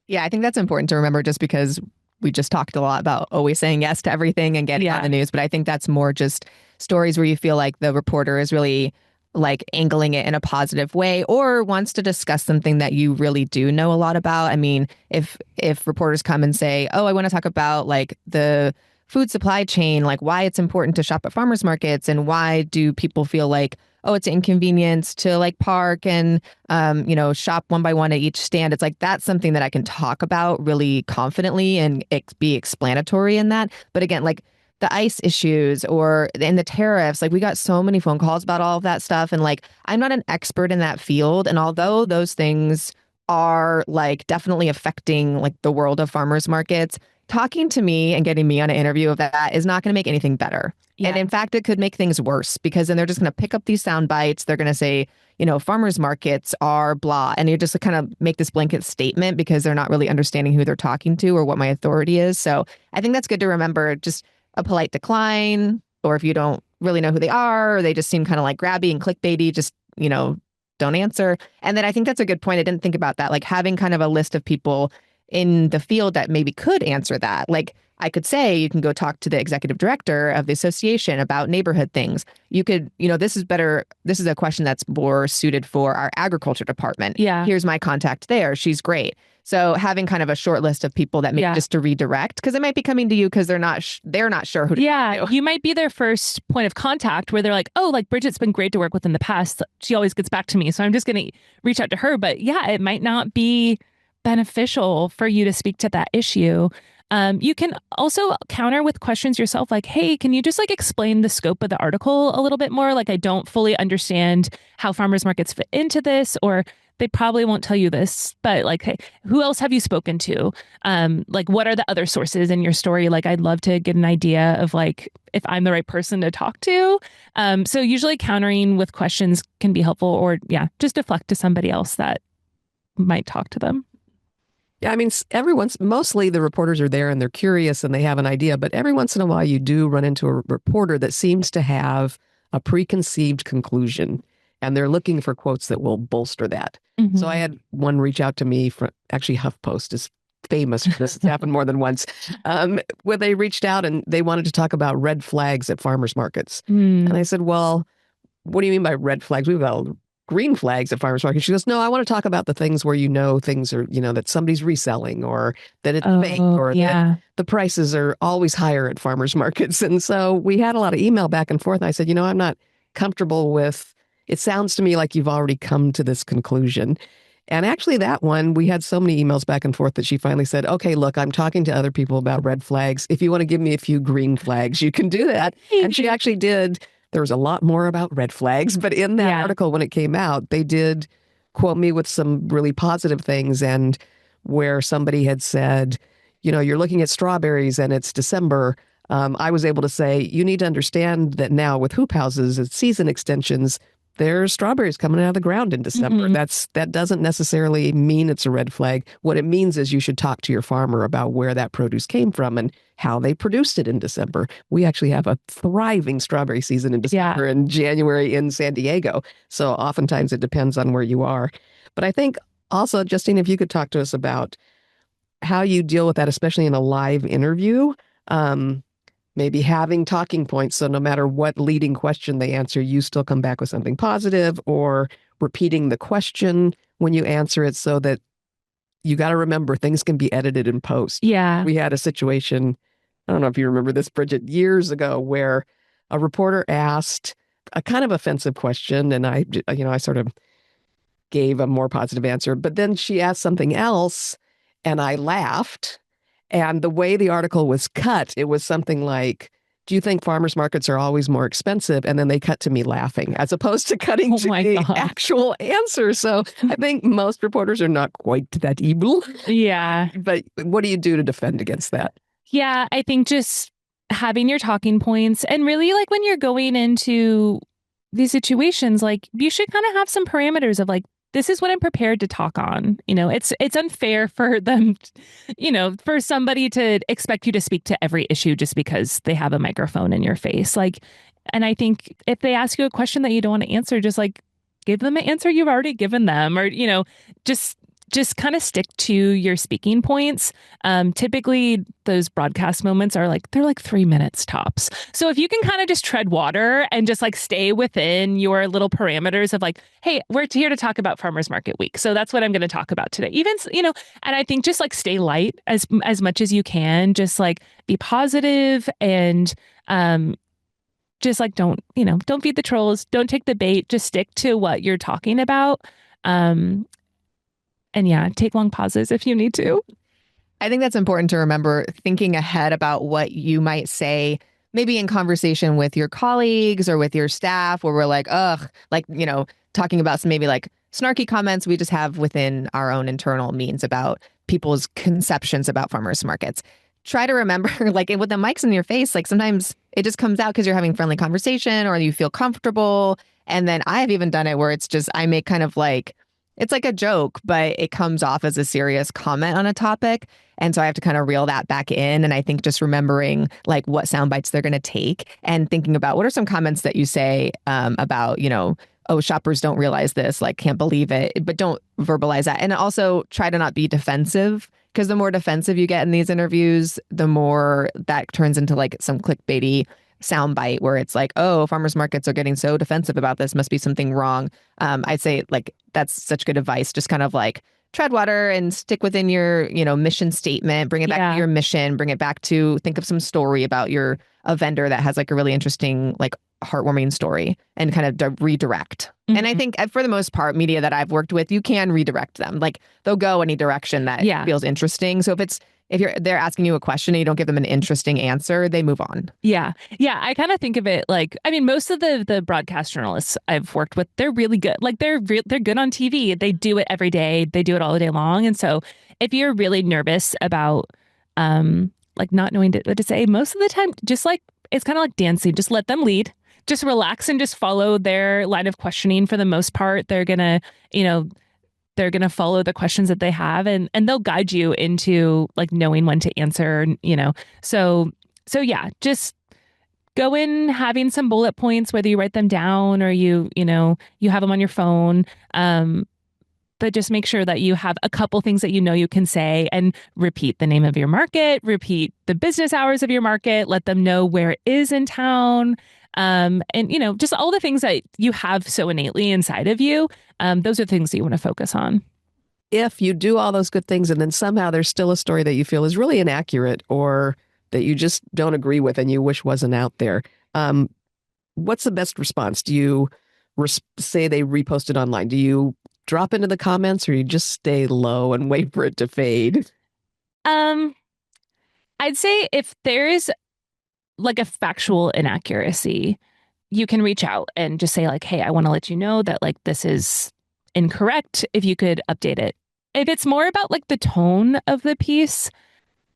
Yeah, I think that's important to remember just because we just talked a lot about always saying yes to everything and getting on the news. But I think that's more just stories where you feel like the reporter is really like angling it in a positive way or wants to discuss something that you really do know a lot about. I mean, if reporters come and say, oh, I want to talk about like the food supply chain, like why it's important to shop at farmers markets and why do people feel like, oh, it's an inconvenience to like park and, shop one by one at each stand. It's like, that's something that I can talk about really confidently and be explanatory in that. But again, like the ICE issues and the tariffs, like we got so many phone calls about all of that stuff. And like, I'm not an expert in that field. And although those things are like definitely affecting like the world of farmers markets, talking to me and getting me on an interview of that is not going to make anything better. Yeah. And in fact, it could make things worse because then they're just going to pick up these sound bites. They're going to say, farmers markets are blah. And you just kind of make this blanket statement because they're not really understanding who they're talking to or what my authority is. So I think that's good to remember. Just a polite decline, or if you don't really know who they are, or they just seem kind of like grabby and clickbaity, just, don't answer. And then I think that's a good point. I didn't think about that. Like having kind of a list of people in the field that maybe could answer that. Like I could say, you can go talk to the executive director of the association about neighborhood things. You could, this is better. This is a question that's more suited for our agriculture department. Yeah. Here's my contact there. She's great. So having kind of a short list of people that make just to redirect, because they might be coming to you because they're not sure who to do. You might be their first point of contact where they're like, oh, like Bridget's been great to work with in the past. She always gets back to me. So I'm just going to reach out to her. But yeah, it might not be beneficial for you to speak to that issue. You can also counter with questions yourself like, hey, can you just like explain the scope of the article a little bit more? Like, I don't fully understand how farmers markets fit into this, or they probably won't tell you this, but like, hey, who else have you spoken to? Like, what are the other sources in your story? Like, I'd love to get an idea of like, if I'm the right person to talk to. So usually countering with questions can be helpful, or just deflect to somebody else that might talk to them. Yeah, I mean, mostly the reporters are there and they're curious and they have an idea, but every once in a while you do run into a reporter that seems to have a preconceived conclusion and they're looking for quotes that will bolster that. Mm-hmm. So I had one reach out to me from, actually HuffPost is famous for this. It's happened more than once. Where they reached out and they wanted to talk about red flags at farmers markets. And I said, well, what do you mean by red flags? We've got green flags at farmers markets. She goes, no, I want to talk about the things where things are, that somebody's reselling or that it's fake or that the prices are always higher at farmers markets. And so we had a lot of email back and forth. And I said, I'm not comfortable with, it sounds to me like you've already come to this conclusion. And actually that one, we had so many emails back and forth that she finally said, okay, look, I'm talking to other people about red flags. If you want to give me a few green flags, you can do that. And she actually did. There was a lot more about red flags, but in that article, when it came out, they did quote me with some really positive things. And where somebody had said, you're looking at strawberries and it's December. I was able to say, you need to understand that now with hoop houses and season extensions, there's strawberries coming out of the ground in December. That doesn't necessarily mean it's a red flag. What it means is you should talk to your farmer about where that produce came from and how they produced it in December. We actually have a thriving strawberry season in December and January in San Diego. So oftentimes it depends on where you are. But I think also, Justine, if you could talk to us about how you deal with that, especially in a live interview, maybe having talking points. So no matter what leading question they answer, you still come back with something positive, or repeating the question when you answer it, so that you got to remember things can be edited in post. Yeah. We had a situation, I don't know if you remember this, Bridget, years ago, where a reporter asked a kind of offensive question, and I sort of gave a more positive answer, but then she asked something else and I laughed. And the way the article was cut, it was something like, do you think farmers markets are always more expensive? And then they cut to me laughing, as opposed to cutting to the actual answer. So I think most reporters are not quite that evil. Yeah. But what do you do to defend against that? Yeah, I think just having your talking points, and really, like, when you're going into these situations, like, you should kind of have some parameters of like, this is what I'm prepared to talk on. It's unfair for them, for somebody to expect you to speak to every issue just because they have a microphone in your face. Like, and I think if they ask you a question that you don't want to answer, just like give them an answer you've already given them, or, just kind of stick to your speaking points. Typically those broadcast moments they're like 3 minutes tops. So if you can kind of just tread water and just like stay within your little parameters of like, hey, we're here to talk about Farmers Market Week, so that's what I'm going to talk about today. Even, and I think just like stay light as much as you can, just like be positive and, just like don't feed the trolls, don't take the bait, just stick to what you're talking about. And yeah, take long pauses if you need to. I think that's important to remember, thinking ahead about what you might say, maybe in conversation with your colleagues or with your staff, where we're like, ugh, like, talking about some maybe like snarky comments we just have within our own internal means about people's conceptions about farmers markets. Try to remember, like, with the mics in your face, like sometimes it just comes out because you're having friendly conversation or you feel comfortable. And then I have even done it where it's just, I make kind of like, it's like a joke, but it comes off as a serious comment on a topic. And so I have to kind of reel that back in. And I think just remembering like what sound bites they're going to take, and thinking about what are some comments that you say about, oh, shoppers don't realize this, like, can't believe it, but don't verbalize that. And also try to not be defensive, because the more defensive you get in these interviews, the more that turns into like some clickbaity soundbite where it's like, oh, farmers markets are getting so defensive about this, must be something wrong. I'd say like that's such good advice. Just kind of like tread water and stick within your, mission statement, bring it back to your mission, bring it back to think of some story about a vendor that has like a really interesting, like heartwarming story, and kind of redirect. Mm-hmm. And I think for the most part, media that I've worked with, you can redirect them. Like they'll go any direction that feels interesting. So if they're asking you a question and you don't give them an interesting answer, they move on. Yeah. Yeah. I kind of think of it like, I mean, most of the broadcast journalists I've worked with, they're really good. Like they're good on TV. They do it every day. They do it all day long. And so if you're really nervous about like not knowing what to say, most of the time, just like, it's kind of like dancing. Just let them lead. Just relax and just follow their line of questioning. For the most part, they're going to follow the questions that they have, and they'll guide you into like knowing when to answer, So yeah, just go in having some bullet points, whether you write them down or you have them on your phone. but just make sure that you have a couple things that you know you can say and repeat the name of your market, repeat the business hours of your market, let them know where it is in town. And just all the things that you have so innately inside of you. Those are things that you want to focus on. If you do all those good things and then somehow there's still a story that you feel is really inaccurate or that you just don't agree with and you wish wasn't out there, what's the best response? Do you say they reposted online? Do you drop into the comments or you just stay low and wait for it to fade? I'd say if there's like a factual inaccuracy, you can reach out and just say like, hey, I want to let you know that like this is incorrect. If you could update it. If it's more about like the tone of the piece,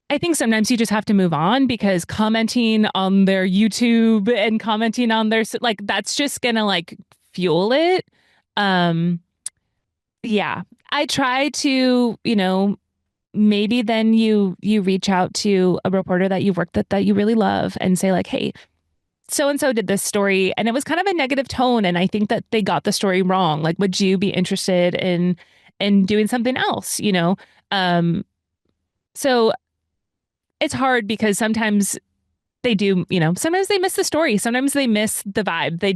I think sometimes you just have to move on because commenting on their YouTube and commenting on their, like, that's just gonna like fuel it. Yeah, I try to, maybe then you reach out to a reporter that you've worked with that you really love and say like, hey, so and so did this story and it was kind of a negative tone and I think that they got the story wrong. Like, would you be interested in doing something else? So it's hard because sometimes they do, sometimes they miss the story. Sometimes they miss the vibe. They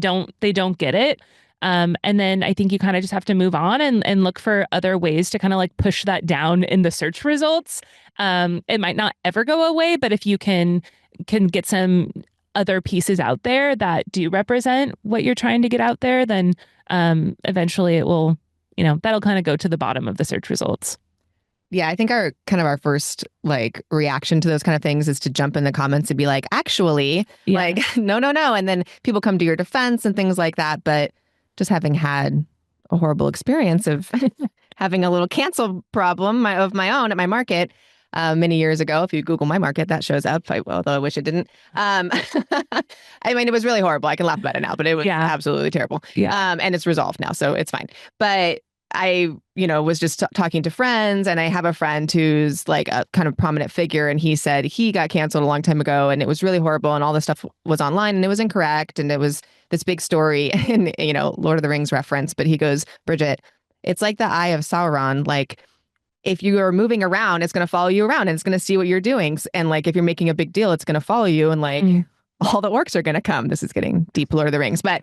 don't get it. And then I think you kind of just have to move on and look for other ways to kind of like push that down in the search results. It might not ever go away, but if you can get some other pieces out there that do represent what you're trying to get out there, then eventually it will, that'll kind of go to the bottom of the search results. Yeah, I think our first like reaction to those kind of things is to jump in the comments and be like, actually, like, no. And then people come to your defense and things like that. But just having had a horrible experience of having a little cancel problem of my own at my market many years ago. If you Google my market, that shows up, although I wish it didn't. I mean, it was really horrible. I can laugh about it now, but it was absolutely terrible. Yeah. And it's resolved now, so it's fine. But I, was just talking to friends, and I have a friend who's like a kind of prominent figure, and he said he got canceled a long time ago, and it was really horrible, and all this stuff was online, and it was incorrect, and it was this big story, and Lord of the Rings reference. But he goes, Bridget, it's like the eye of Sauron. Like, if you are moving around, it's going to follow you around, and it's going to see what you're doing, and like if you're making a big deal, it's going to follow you, and like. All the orcs are going to come. This is getting deep Lord of the Rings. But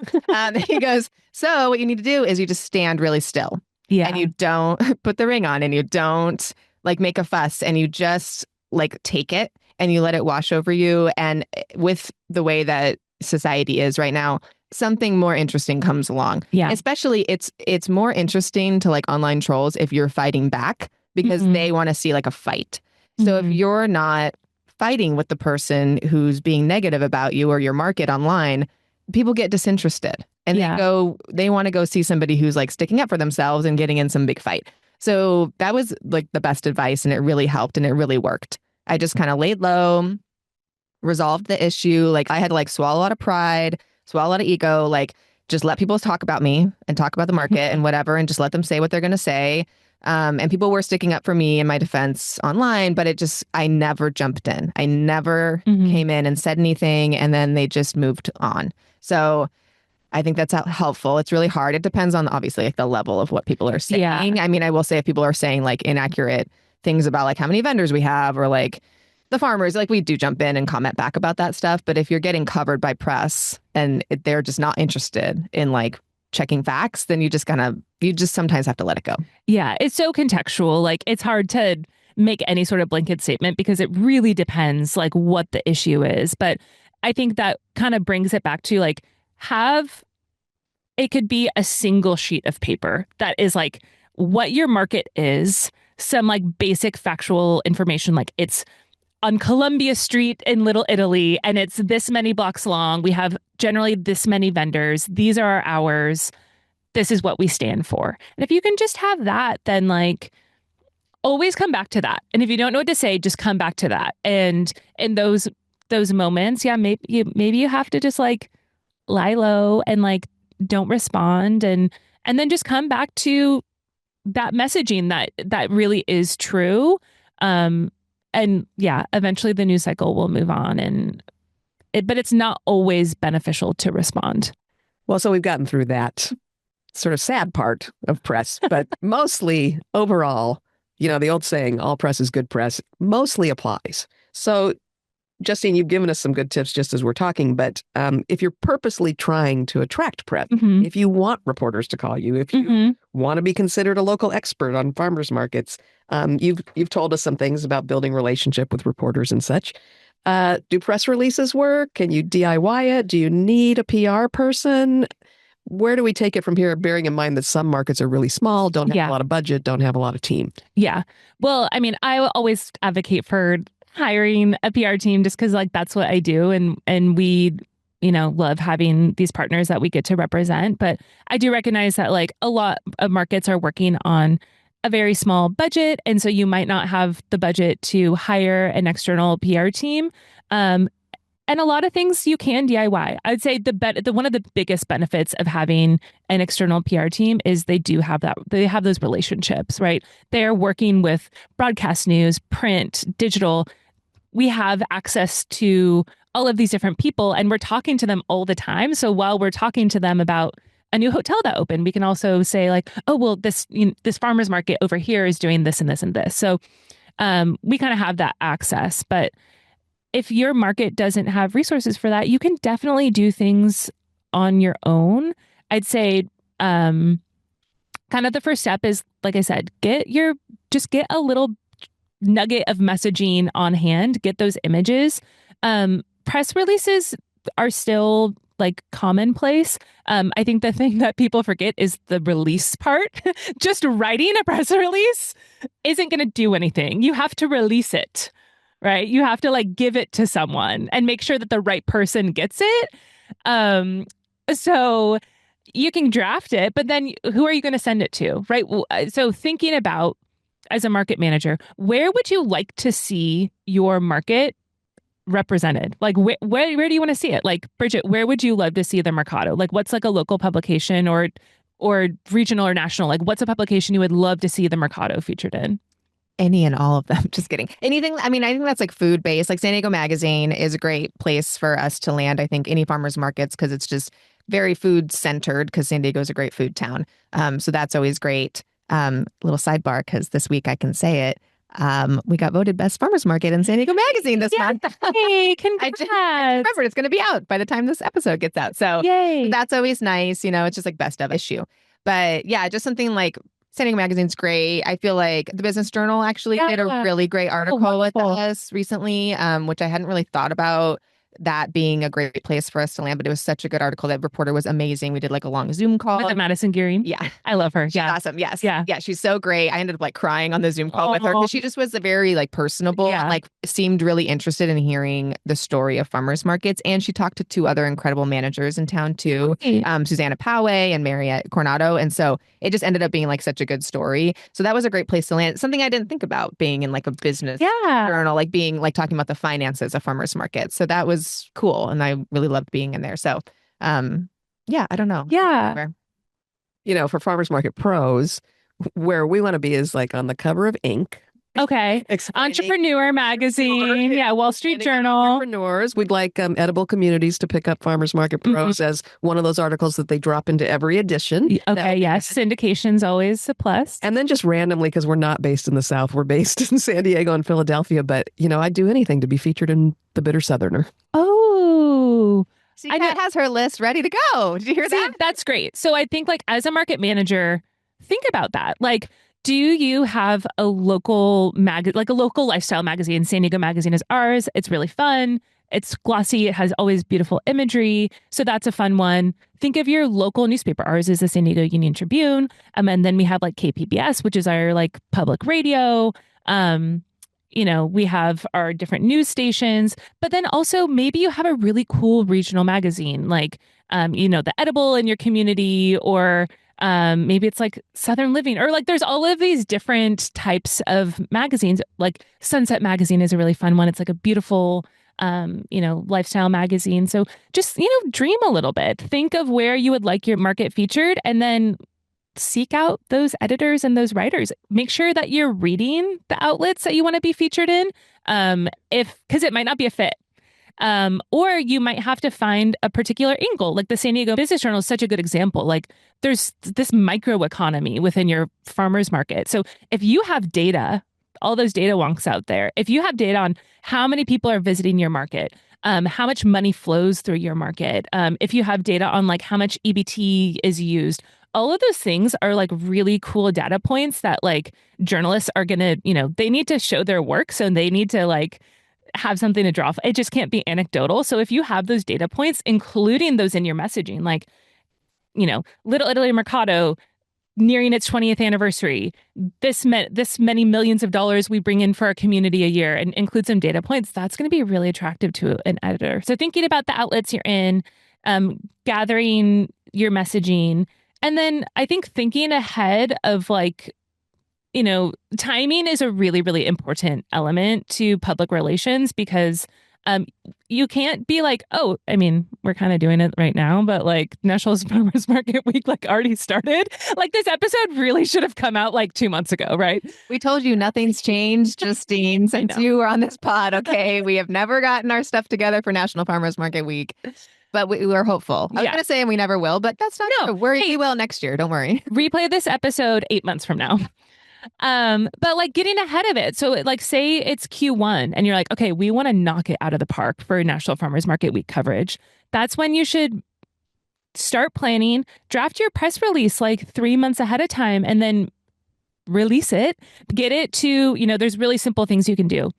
he goes, so what you need to do is you just stand really still. Yeah. And you don't put the ring on and you don't like make a fuss and you just like take it and you let it wash over you. And with the way that society is right now, something more interesting comes along. Yeah. Especially it's more interesting to like online trolls if you're fighting back because they want to see like a fight. So if you're not fighting with the person who's being negative about you or your market online, people get disinterested and they want to go see somebody who's like sticking up for themselves and getting in some big fight. So that was like the best advice and it really helped and it really worked. I just kind of laid low, resolved the issue. Like I had to like swallow a lot of pride, swallow a lot of ego, like just let people talk about me and talk about the market and whatever, and just let them say what they're going to say. And people were sticking up for me in my defense online, but I never jumped in. I never came in and said anything, and then they just moved on. So I think that's helpful. It's really hard. It depends on obviously like the level of what people are saying. Yeah. I mean, I will say if people are saying like inaccurate things about like how many vendors we have or like the farmers, like we do jump in and comment back about that stuff. But if you're getting covered by press and they're just not interested in like checking facts, then you just sometimes have to let it go. Yeah, it's so contextual. Like it's hard to make any sort of blanket statement because it really depends like what the issue is. But I think that kind of brings it back to like it could be a single sheet of paper that is like what your market is, some like basic factual information, like it's on Columbia Street in Little Italy, and it's this many blocks long. We have generally this many vendors. These are our hours. This is what we stand for. And if you can just have that, then like always come back to that. And if you don't know what to say, just come back to that. And in those moments, maybe you have to just like lie low and like don't respond, and then just come back to that messaging that really is true. And yeah, eventually the news cycle will move on, but it's not always beneficial to respond. Well, so we've gotten through that. sort of sad part of press, but mostly overall, the old saying, all press is good press, mostly applies. So, Justine, you've given us some good tips just as we're talking, but if you're purposely trying to attract press, if you want reporters to call you, if you want to be considered a local expert on farmers markets, you've told us some things about building relationship with reporters and such. Do press releases work? Can you DIY it? Do you need a PR person? Where do we take it from here, bearing in mind that some markets are really small, don't have a lot of budget, don't have a lot of team? Yeah. Well, I mean, I always advocate for hiring a PR team just because like that's what I do. And we, love having these partners that we get to represent. But I do recognize that like a lot of markets are working on a very small budget. And so you might not have the budget to hire an external PR team. And a lot of things you can DIY. I'd say the one of the biggest benefits of having an external PR team is they have those relationships, right? They're working with broadcast news, print, digital. We have access to all of these different people and we're talking to them all the time. So while we're talking to them about a new hotel that opened, we can also say like, oh, well, this farmer's market over here is doing this and this and this. So we kind of have that access. But if your market doesn't have resources for that, you can definitely do things on your own. I'd say kind of the first step is, like I said, get a little nugget of messaging on hand, get those images. Press releases are still like commonplace. I think the thing that people forget is the release part. Just writing a press release isn't going to do anything. You have to release it. Right? You have to like give it to someone and make sure that the right person gets it. So you can draft it, but then who are you going to send it to? Right? So thinking about as a market manager, where would you like to see your market represented? Like where do you want to see it? Like Bridget, where would you love to see the Mercado? Like what's like a local publication or regional or national? Like what's a publication you would love to see the Mercado featured in? Any and all of them. Just kidding. Anything. I mean, I think that's like food based. Like San Diego Magazine is a great place for us to land. I think any farmers markets because it's just very food centered because San Diego is a great food town. So that's always great. Little sidebar because this week I can say it. We got voted best farmers market in San Diego Magazine this month. Hey, congrats. I remembered it's going to be out by the time this episode gets out. So yay. That's always nice. It's just like best of issue. But yeah, just something like San Diego Magazine's great. I feel like the Business Journal actually did a really great article with us recently, which I hadn't really thought about that being a great place for us to land, but it was such a good article. That reporter was amazing. We did like a long Zoom call. Was it Madison Gearing? Yeah. I love her. She's yeah. awesome. Yes. Yeah. Yeah. She's so great. I ended up like crying on the Zoom call with her because she just was a very like personable, like seemed really interested in hearing the story of farmers markets. And she talked to two other incredible managers in town too, Susanna Poway and Mariette Coronado. And so it just ended up being like such a good story. So that was a great place to land. Something I didn't think about being in like a business journal, like being like talking about the finances of farmers markets. So that was cool. And I really loved being in there. So, yeah, I don't know. Yeah. For Farmers Market Pros, where we want to be is like on the cover of Inc. Okay. Entrepreneur magazine. Yeah. Wall Street Journal. Entrepreneurs. We'd like Edible Communities to pick up Farmers Market Pros as one of those articles that they drop into every edition. Okay. Yes. Syndication's always a plus. And then just randomly, because we're not based in the South, we're based in San Diego and Philadelphia. But, I'd do anything to be featured in The Bitter Southerner. Oh, See, Kat has her list ready to go. Did you hear that? That's great. So I think like as a market manager, think about that. Like, do you have a local like a local lifestyle magazine? San Diego Magazine is ours. It's really fun. It's glossy. It has always beautiful imagery. So that's a fun one. Think of your local newspaper. Ours is the San Diego Union Tribune. And then we have like KPBS, which is our like public radio. We have our different news stations, but then also maybe you have a really cool regional magazine, like, the Edible in your community, or maybe it's like Southern Living, or like there's all of these different types of magazines. Like Sunset Magazine is a really fun one. It's like a beautiful, lifestyle magazine. So just, dream a little bit. Think of where you would like your market featured, and then seek out those editors and those writers. Make sure that you're reading the outlets that you want to be featured in. Because it might not be a fit. Or you might have to find a particular angle. Like the San Diego Business Journal is such a good example. Like there's this micro economy within your farmers market. So if you have data, all those data wonks out there, if you have data on how many people are visiting your market, how much money flows through your market, if you have data on like how much EBT is used, all of those things are like really cool data points that like journalists are going to, they need to show their work. So they need to like have something to draw off. It just can't be anecdotal. So if you have those data points, including those in your messaging, like, Little Italy Mercado nearing its 20th anniversary, this many millions of dollars we bring in for our community a year, and include some data points, that's going to be really attractive to an editor. So thinking about the outlets you're in, gathering your messaging, and then I think thinking ahead of like, timing is a really, really important element to public relations because you can't be like, oh, I mean, we're kind of doing it right now, but like National Farmers Market Week like already started. Like this episode really should have come out like 2 months ago, right? We told you nothing's changed, Justine, since you were on this pod. Okay, we have never gotten our stuff together for National Farmers Market Week. But we were hopeful. I was going to say, and we never will, but that's not true. We will next year. Don't worry. Replay this episode 8 months from now. But like getting ahead of it. So like say it's Q1 and you're like, okay, we want to knock it out of the park for National Farmers Market Week coverage. That's when you should start planning, draft your press release like 3 months ahead of time, and then release it. Get it to, there's really simple things you can do.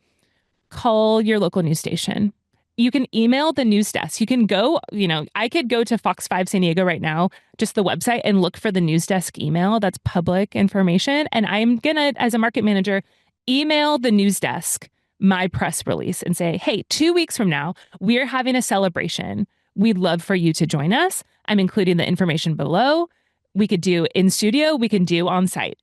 Call your local news station. You can email the news desk. You can go, I could go to Fox 5 San Diego right now, just the website, and look for the news desk email. That's public information. And I'm going to, as a market manager, email the news desk my press release and say, hey, 2 weeks from now, we're having a celebration. We'd love for you to join us. I'm including the information below. We could do in studio. We can do on site.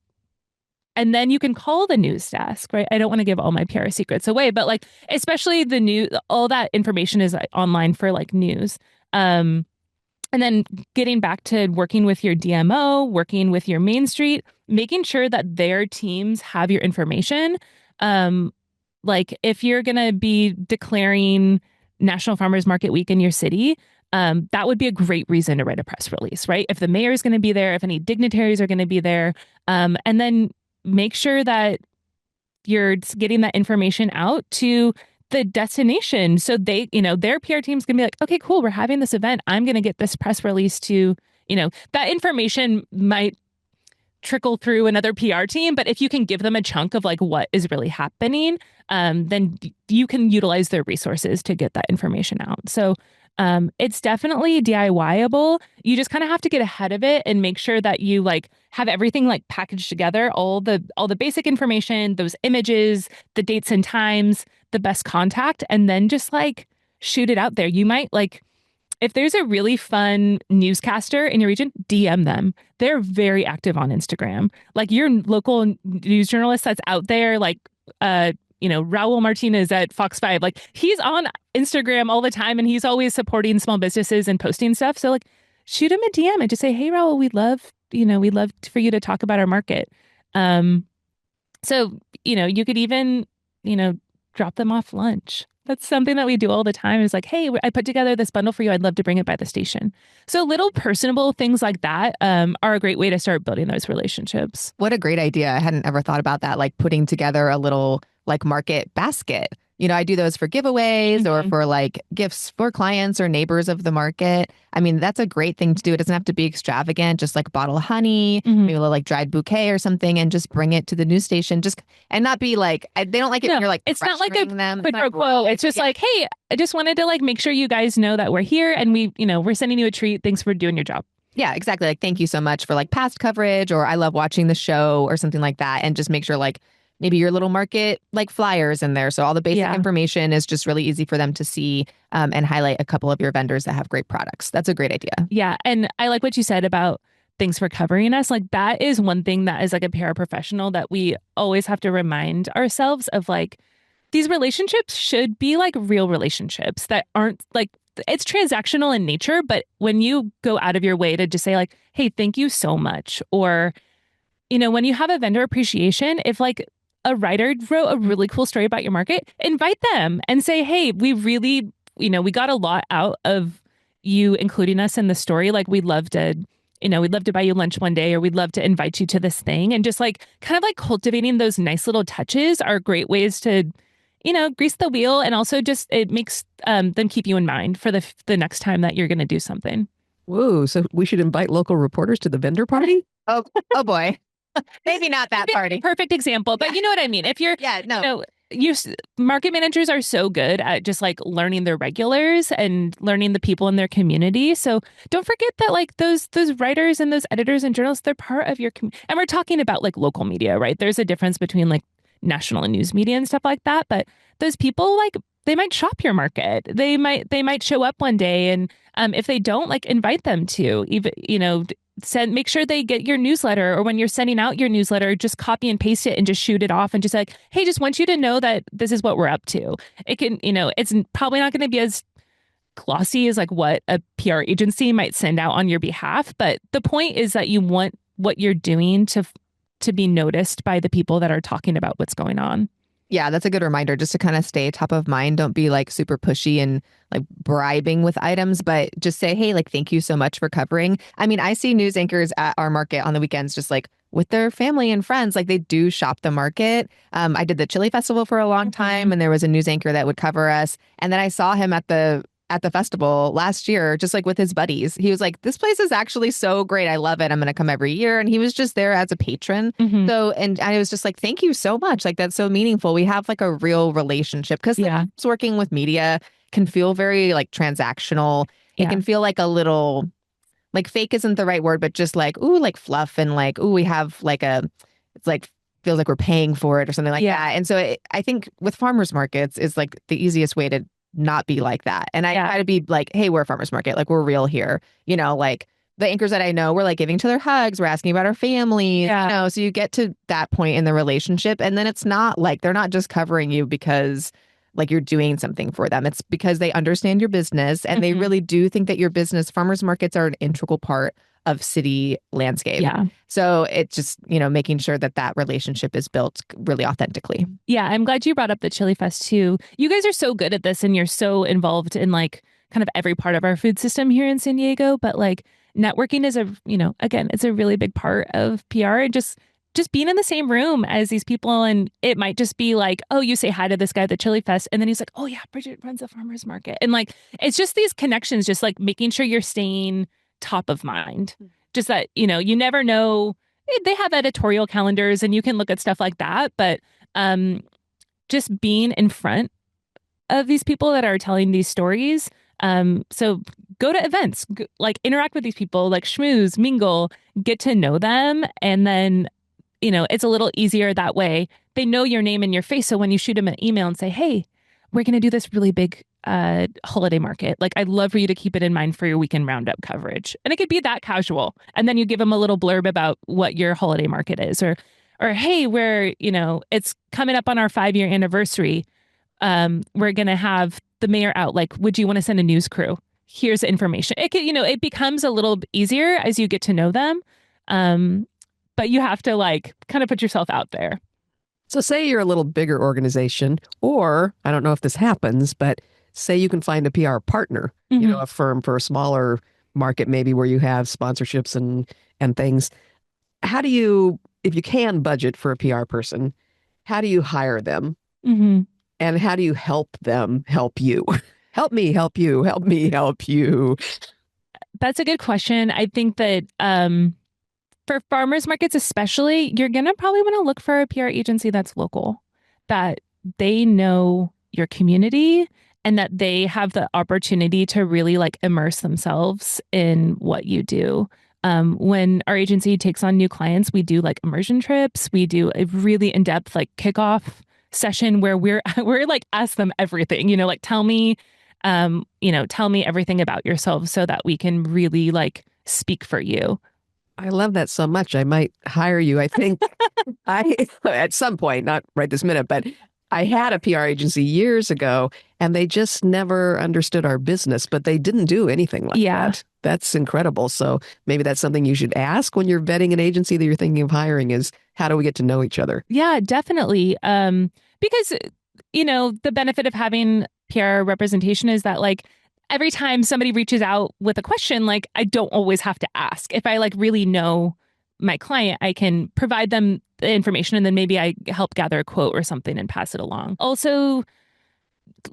And then you can call the news desk, right? I don't want to give all my PR secrets away, but like, especially the new, all that information is online for like news. And then getting back to working with your DMO, working with your Main Street, making sure that their teams have your information. Like if you're going to be declaring National Farmers Market Week in your city, that would be a great reason to write a press release, right? If the mayor is going to be there, if any dignitaries are going to be there, and then make sure that you're getting that information out to the destination. So they, their PR team's gonna be like, okay, cool, we're having this event. I'm going to get this press release to, that information might trickle through another PR team. But if you can give them a chunk of like what is really happening, then you can utilize their resources to get that information out. So it's definitely DIY-able. You just kind of have to get ahead of it and make sure that you like have everything like packaged together, all the basic information, those images, the dates and times, the best contact, and then just like shoot it out there. You might like, if there's a really fun newscaster in your region, DM them. They're very active on Instagram. Like your local news journalist that's out there, like, Raul Martinez at Fox 5, like he's on Instagram all the time and he's always supporting small businesses and posting stuff. So like shoot him a DM and just say, hey, Raul, we'd love for you to talk about our market. So, you could even, drop them off lunch. That's something that we do all the time is like, hey, I put together this bundle for you. I'd love to bring it by the station. So little personable things like that are a great way to start building those relationships. What a great idea. I hadn't ever thought about that, like putting together a little like market basket. I do those for giveaways or for like gifts for clients or neighbors of the market. I mean, that's a great thing to do. It doesn't have to be extravagant, just like a bottle of honey, maybe a little like dried bouquet or something, and just bring it to the news station. And not be like, they don't like it when you're like, it's not like a them. quid pro quo. It's just like, hey, I just wanted to like make sure you guys know that we're here and we're sending you a treat. Thanks for doing your job. Yeah, exactly. Like, thank you so much for like past coverage, or I love watching the show or something like that. And just make sure like, maybe your little market like flyers in there. So all the basic information is just really easy for them to see, and highlight a couple of your vendors that have great products. That's a great idea. Yeah. And I like what you said about thanks for covering us. Like that is one thing that is like a PR professional that we always have to remind ourselves of, like these relationships should be like real relationships that aren't like, it's transactional in nature. But when you go out of your way to just say like, hey, thank you so much. Or, when you have a vendor appreciation, if like a writer wrote a really cool story about your market, invite them and say, hey, we really we got a lot out of you including us in the story. Like we'd love to buy you lunch one day, or we'd love to invite you to this thing. And just like kind of like cultivating those nice little touches are great ways to, grease the wheel. And also just it makes them keep you in mind for the next time that you're going to do something. Whoa. So we should invite local reporters to the vendor party? Oh boy. Maybe not that party. Perfect example, but you know what I mean. If you're, market managers are so good at just like learning their regulars and learning the people in their community. So don't forget that like those writers and those editors and journalists, they're part of your community. And we're talking about like local media, right? There's a difference between like national and news media and stuff like that. But those people, like, they might shop your market. They might show up one day, and if they don't, like, invite them to even, make sure they get your newsletter, or when you're sending out your newsletter, just copy and paste it and just shoot it off and just like, hey, just want you to know that this is what we're up to. It can, it's probably not going to be as glossy as like what a PR agency might send out on your behalf. But the point is that you want what you're doing to be noticed by the people that are talking about what's going on. Yeah, that's a good reminder, just to kind of stay top of mind. Don't be like super pushy and like bribing with items, but just say, hey, like, thank you so much for covering. I mean, I see news anchors at our market on the weekends, just like with their family and friends, like they do shop the market. I did the chili festival for a long time, and there was a news anchor that would cover us. And then I saw him at the festival last year, just like with his buddies. He was like, this place is actually so great. I love it. I'm going to come every year. And he was just there as a patron. So, and I was just like, thank you so much. Like, that's so meaningful. We have like a real relationship, because working with media can feel very like transactional. It can feel like a little, like, fake isn't the right word, but just like, ooh, like fluff, and like, ooh, we have like it's like, feels like we're paying for it or something like that. And so I think with farmers markets is like the easiest way to not be like that. And I try to be like, hey, we're a farmers market. Like, we're real here. Like the anchors that I know, we're like giving each other hugs. We're asking about our families. So you get to that point in the relationship. And then it's not like they're not just covering you because like you're doing something for them. It's because they understand your business, and they really do think that your business, farmers markets, are an integral part of city landscape. So it's just, making sure that relationship is built really authentically. Yeah, I'm glad you brought up the Chili Fest too. You guys are so good at this, and you're so involved in like kind of every part of our food system here in San Diego. But like networking is again, it's a really big part of PR, and just being in the same room as these people. And it might just be like, oh, you say hi to this guy at the Chili Fest, and then he's like, oh yeah, Bridget runs the farmers market. And like, it's just these connections, just like making sure you're staying top of mind. Just that, you never know. They have editorial calendars and you can look at stuff like that. But just being in front of these people that are telling these stories. So go to events, like interact with these people, like schmooze, mingle, get to know them. And then, it's a little easier that way. They know your name and your face. So when you shoot them an email and say, hey, we're going to do this really big holiday market, like, I'd love for you to keep it in mind for your weekend roundup coverage. And it could be that casual. And then you give them a little blurb about what your holiday market is, or hey, it's coming up on our 5-year anniversary. We're going to have the mayor out. Like, would you want to send a news crew? Here's the information. It could, it becomes a little easier as you get to know them. But you have to like kind of put yourself out there. So say you're a little bigger organization, or I don't know if this happens, but say you can find a PR partner, a firm for a smaller market, maybe where you have sponsorships and things. How do you, if you can budget for a PR person, how do you hire them? And how do you help them help you? Help me help you. Help me help you. That's a good question. I think that for farmers markets especially, you're going to probably want to look for a PR agency that's local, that they know your community, and that they have the opportunity to really like immerse themselves in what you do. When our agency takes on new clients, we do like immersion trips. We do a really in-depth like kickoff session where we're like, ask them everything, like tell me everything about yourself so that we can really like speak for you. I love that so much. I might hire you. I think at some point, not right this minute, but I had a PR agency years ago, and they just never understood our business, but they didn't do anything like that. That's incredible. So maybe that's something you should ask when you're vetting an agency that you're thinking of hiring, is how do we get to know each other? Yeah, definitely. Because, the benefit of having PR representation is that like every time somebody reaches out with a question, like I don't always have to ask. If I like really know my client, I can provide them the information and then maybe I help gather a quote or something and pass it along. Also,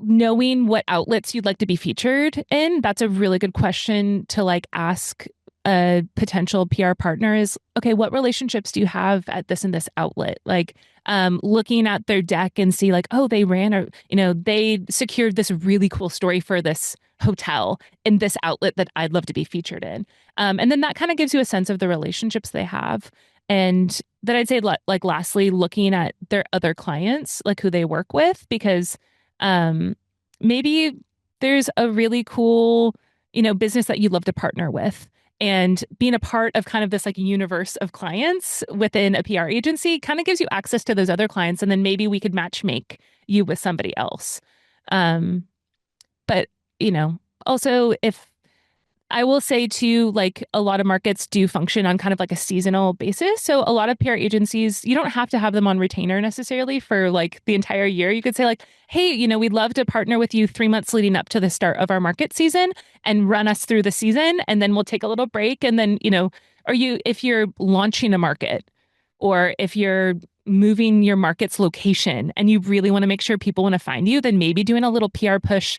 knowing what outlets you'd like to be featured in, that's a really good question to like ask a potential PR partner is, okay, what relationships do you have at this and this outlet? Like looking at their deck and see like, oh, they ran or, they secured this really cool story for this hotel in this outlet that I'd love to be featured in. And then that kind of gives you a sense of the relationships they have. And then I'd say like lastly, looking at their other clients, like who they work with, because maybe there's a really cool, business that you'd love to partner with. And being a part of kind of this like universe of clients within a PR agency kind of gives you access to those other clients. And then maybe we could match make you with somebody else. But, also if I will say too, like a lot of markets do function on kind of like a seasonal basis. So a lot of PR agencies, you don't have to have them on retainer necessarily for like the entire year. You could say like, hey, we'd love to partner with you 3 months leading up to the start of our market season and run us through the season. And then we'll take a little break. And then, if you're launching a market or if you're moving your market's location and you really want to make sure people want to find you, then maybe doing a little PR push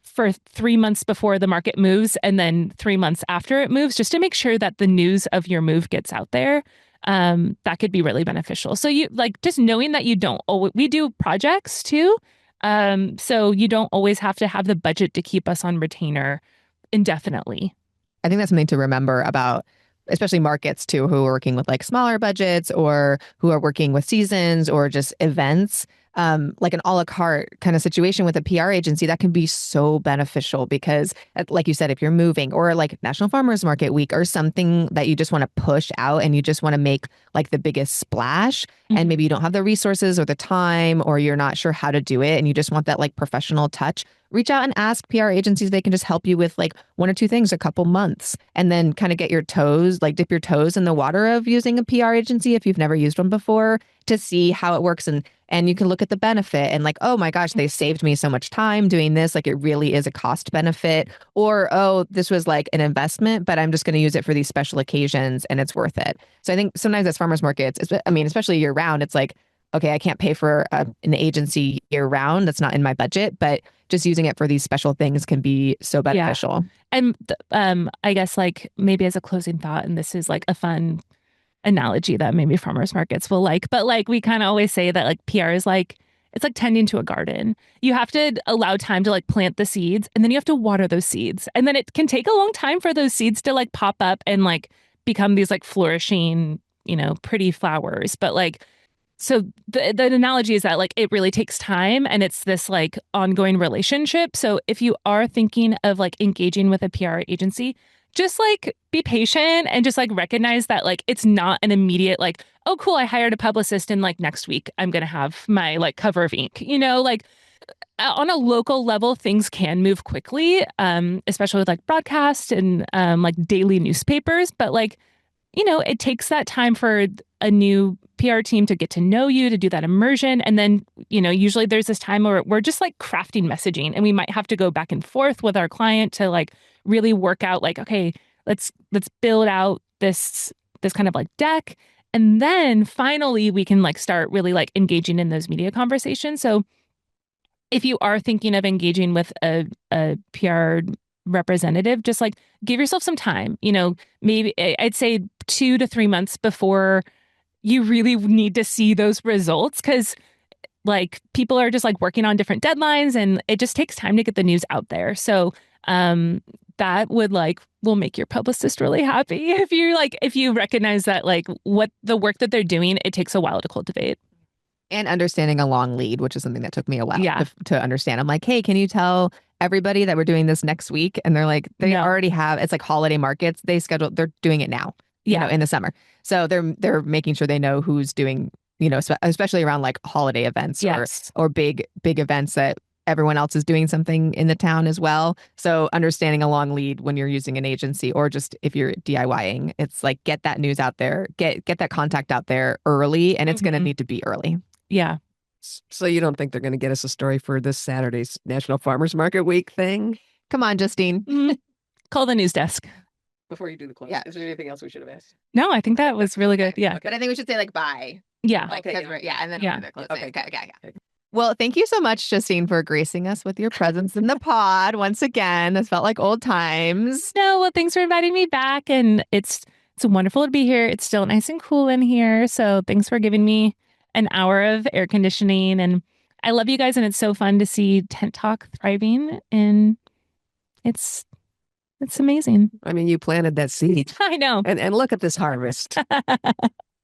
for 3 months before the market moves and then 3 months after it moves, just to make sure that the news of your move gets out there. That could be really beneficial. So you like just knowing that you don't always, we do projects too. So you don't always have to have the budget to keep us on retainer indefinitely. I think that's something to remember about, especially markets too, who are working with like smaller budgets or who are working with seasons or just events. Like an a la carte kind of situation with a PR agency, that can be so beneficial because, like you said, if you're moving or like National Farmers Market Week or something that you just want to push out and you just want to make like the biggest splash, and maybe you don't have the resources or the time or you're not sure how to do it and you just want that like professional touch, reach out and ask PR agencies. They can just help you with like one or two things, a couple months, and then kind of get your toes, like dip your toes in the water of using a PR agency if you've never used one before, to see how it works. And you can look at the benefit and like, oh my gosh, they saved me so much time doing this. Like it really is a cost benefit. Or, oh, this was like an investment, but I'm just going to use it for these special occasions and it's worth it. So I think sometimes as farmers markets, especially year round, it's like, okay, I can't pay for an agency year round. That's not in my budget, but just using it for these special things can be so beneficial. Yeah. And I guess like maybe as a closing thought, and this is like a fun analogy that maybe farmers markets will like, but like we kind of always say that like PR is like, it's like tending to a garden. You have to allow time to like plant the seeds and then you have to water those seeds. And then it can take a long time for those seeds to like pop up and like become these like flourishing, pretty flowers. But like, so the analogy is that like it really takes time and it's this like ongoing relationship. So if you are thinking of like engaging with a PR agency, just like be patient and just like recognize that like it's not an immediate like, oh cool, I hired a publicist and like next week I'm gonna have my like cover of ink. Like on a local level, things can move quickly, especially with like broadcast and like daily newspapers. But like, it takes that time for a new PR team to get to know you, to do that immersion. And then, usually there's this time where we're just like crafting messaging and we might have to go back and forth with our client to like really work out like, okay, let's build out this kind of like deck. And then finally we can like start really like engaging in those media conversations. So if you are thinking of engaging with a PR representative, just like give yourself some time, maybe I'd say 2 to 3 months before you really need to see those results. Cause like people are just like working on different deadlines and it just takes time to get the news out there. So, that will make your publicist really happy if you recognize that like what the work that they're doing, it takes a while to cultivate. And understanding a long lead, which is something that took me a while to understand. I'm like, hey, can you tell everybody that we're doing this next week? And they're like, they already have, it's like holiday markets. They're doing it now, in the summer. So they're making sure they know who's doing, especially around like holiday events or big events that everyone else is doing something in the town as well. So understanding a long lead when you're using an agency or just if you're DIYing, it's like get that news out there, get that contact out there early, and it's going to need to be early. Yeah. So you don't think they're going to get us a story for this Saturday's National Farmers Market Week thing? Come on, Justine. Call the news desk. Before you do the close, Yeah. is there anything else we should have asked? No, I think that was really good. Yeah. But I think we should say like bye. Yeah. Like, Okay, 'cause we're- and then Yeah. we're gonna close Okay. it. Okay. Well, thank you so much, Justine, for gracing us with your presence in the pod once again. This felt like old times. No, well, thanks for inviting me back. And it's wonderful to be here. It's still nice and cool in here. So thanks for giving me an hour of air conditioning. And I love you guys. And it's so fun to see Tent Talk thriving. And it's amazing. I mean, you planted that seed. I know. And look at this harvest.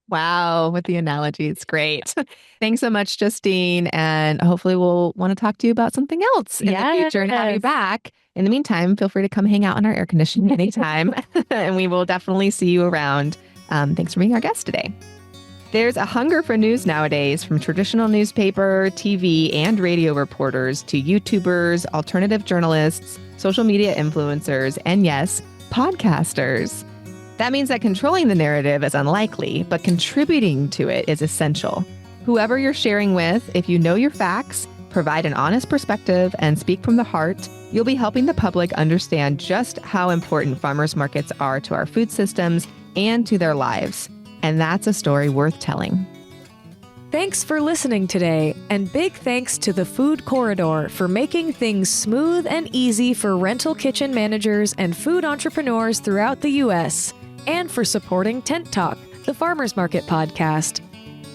Wow, with the analogy, it's great. Thanks so much, Justine. And hopefully we'll want to talk to you about something else in the future and have you Yes. back. In the meantime, feel free to come hang out in our air conditioning anytime. And we will definitely see you around. Thanks for being our guest today. There's a hunger for news nowadays, from traditional newspaper, TV, and radio reporters to YouTubers, alternative journalists, social media influencers, and yes, podcasters. That means that controlling the narrative is unlikely, but contributing to it is essential. Whoever you're sharing with, if you know your facts, provide an honest perspective, and speak from the heart, you'll be helping the public understand just how important farmers markets are to our food systems and to their lives. And that's a story worth telling. Thanks for listening today, and big thanks to the Food Corridor for making things smooth and easy for rental kitchen managers and food entrepreneurs throughout the U.S., and for supporting Tent Talk, the Farmers Market podcast.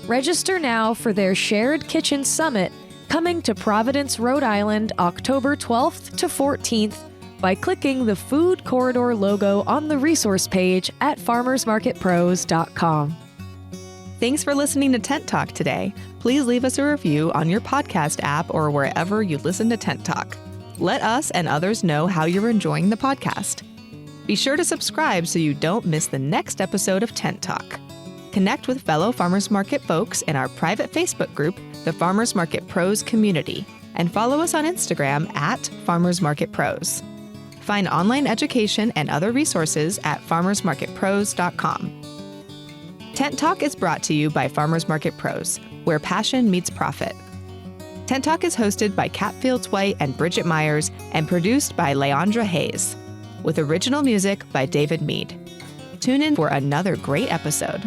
Register now for their Shared Kitchen Summit coming to Providence, Rhode Island, October 12th to 14th by clicking the Food Corridor logo on the resource page at farmersmarketpros.com. Thanks for listening to Tent Talk today. Please leave us a review on your podcast app or wherever you listen to Tent Talk. Let us and others know how you're enjoying the podcast. Be sure to subscribe so you don't miss the next episode of Tent Talk. Connect with fellow farmers market folks in our private Facebook group, the Farmers Market Pros Community, and follow us on Instagram at Farmers Market Pros. Find online education and other resources at farmersmarketpros.com. Tent Talk is brought to you by Farmers Market Pros, where passion meets profit. Tent Talk is hosted by Kat Fields-White and Bridget Myers and produced by Leandra Hayes, with original music by David Mead. Tune in for another great episode.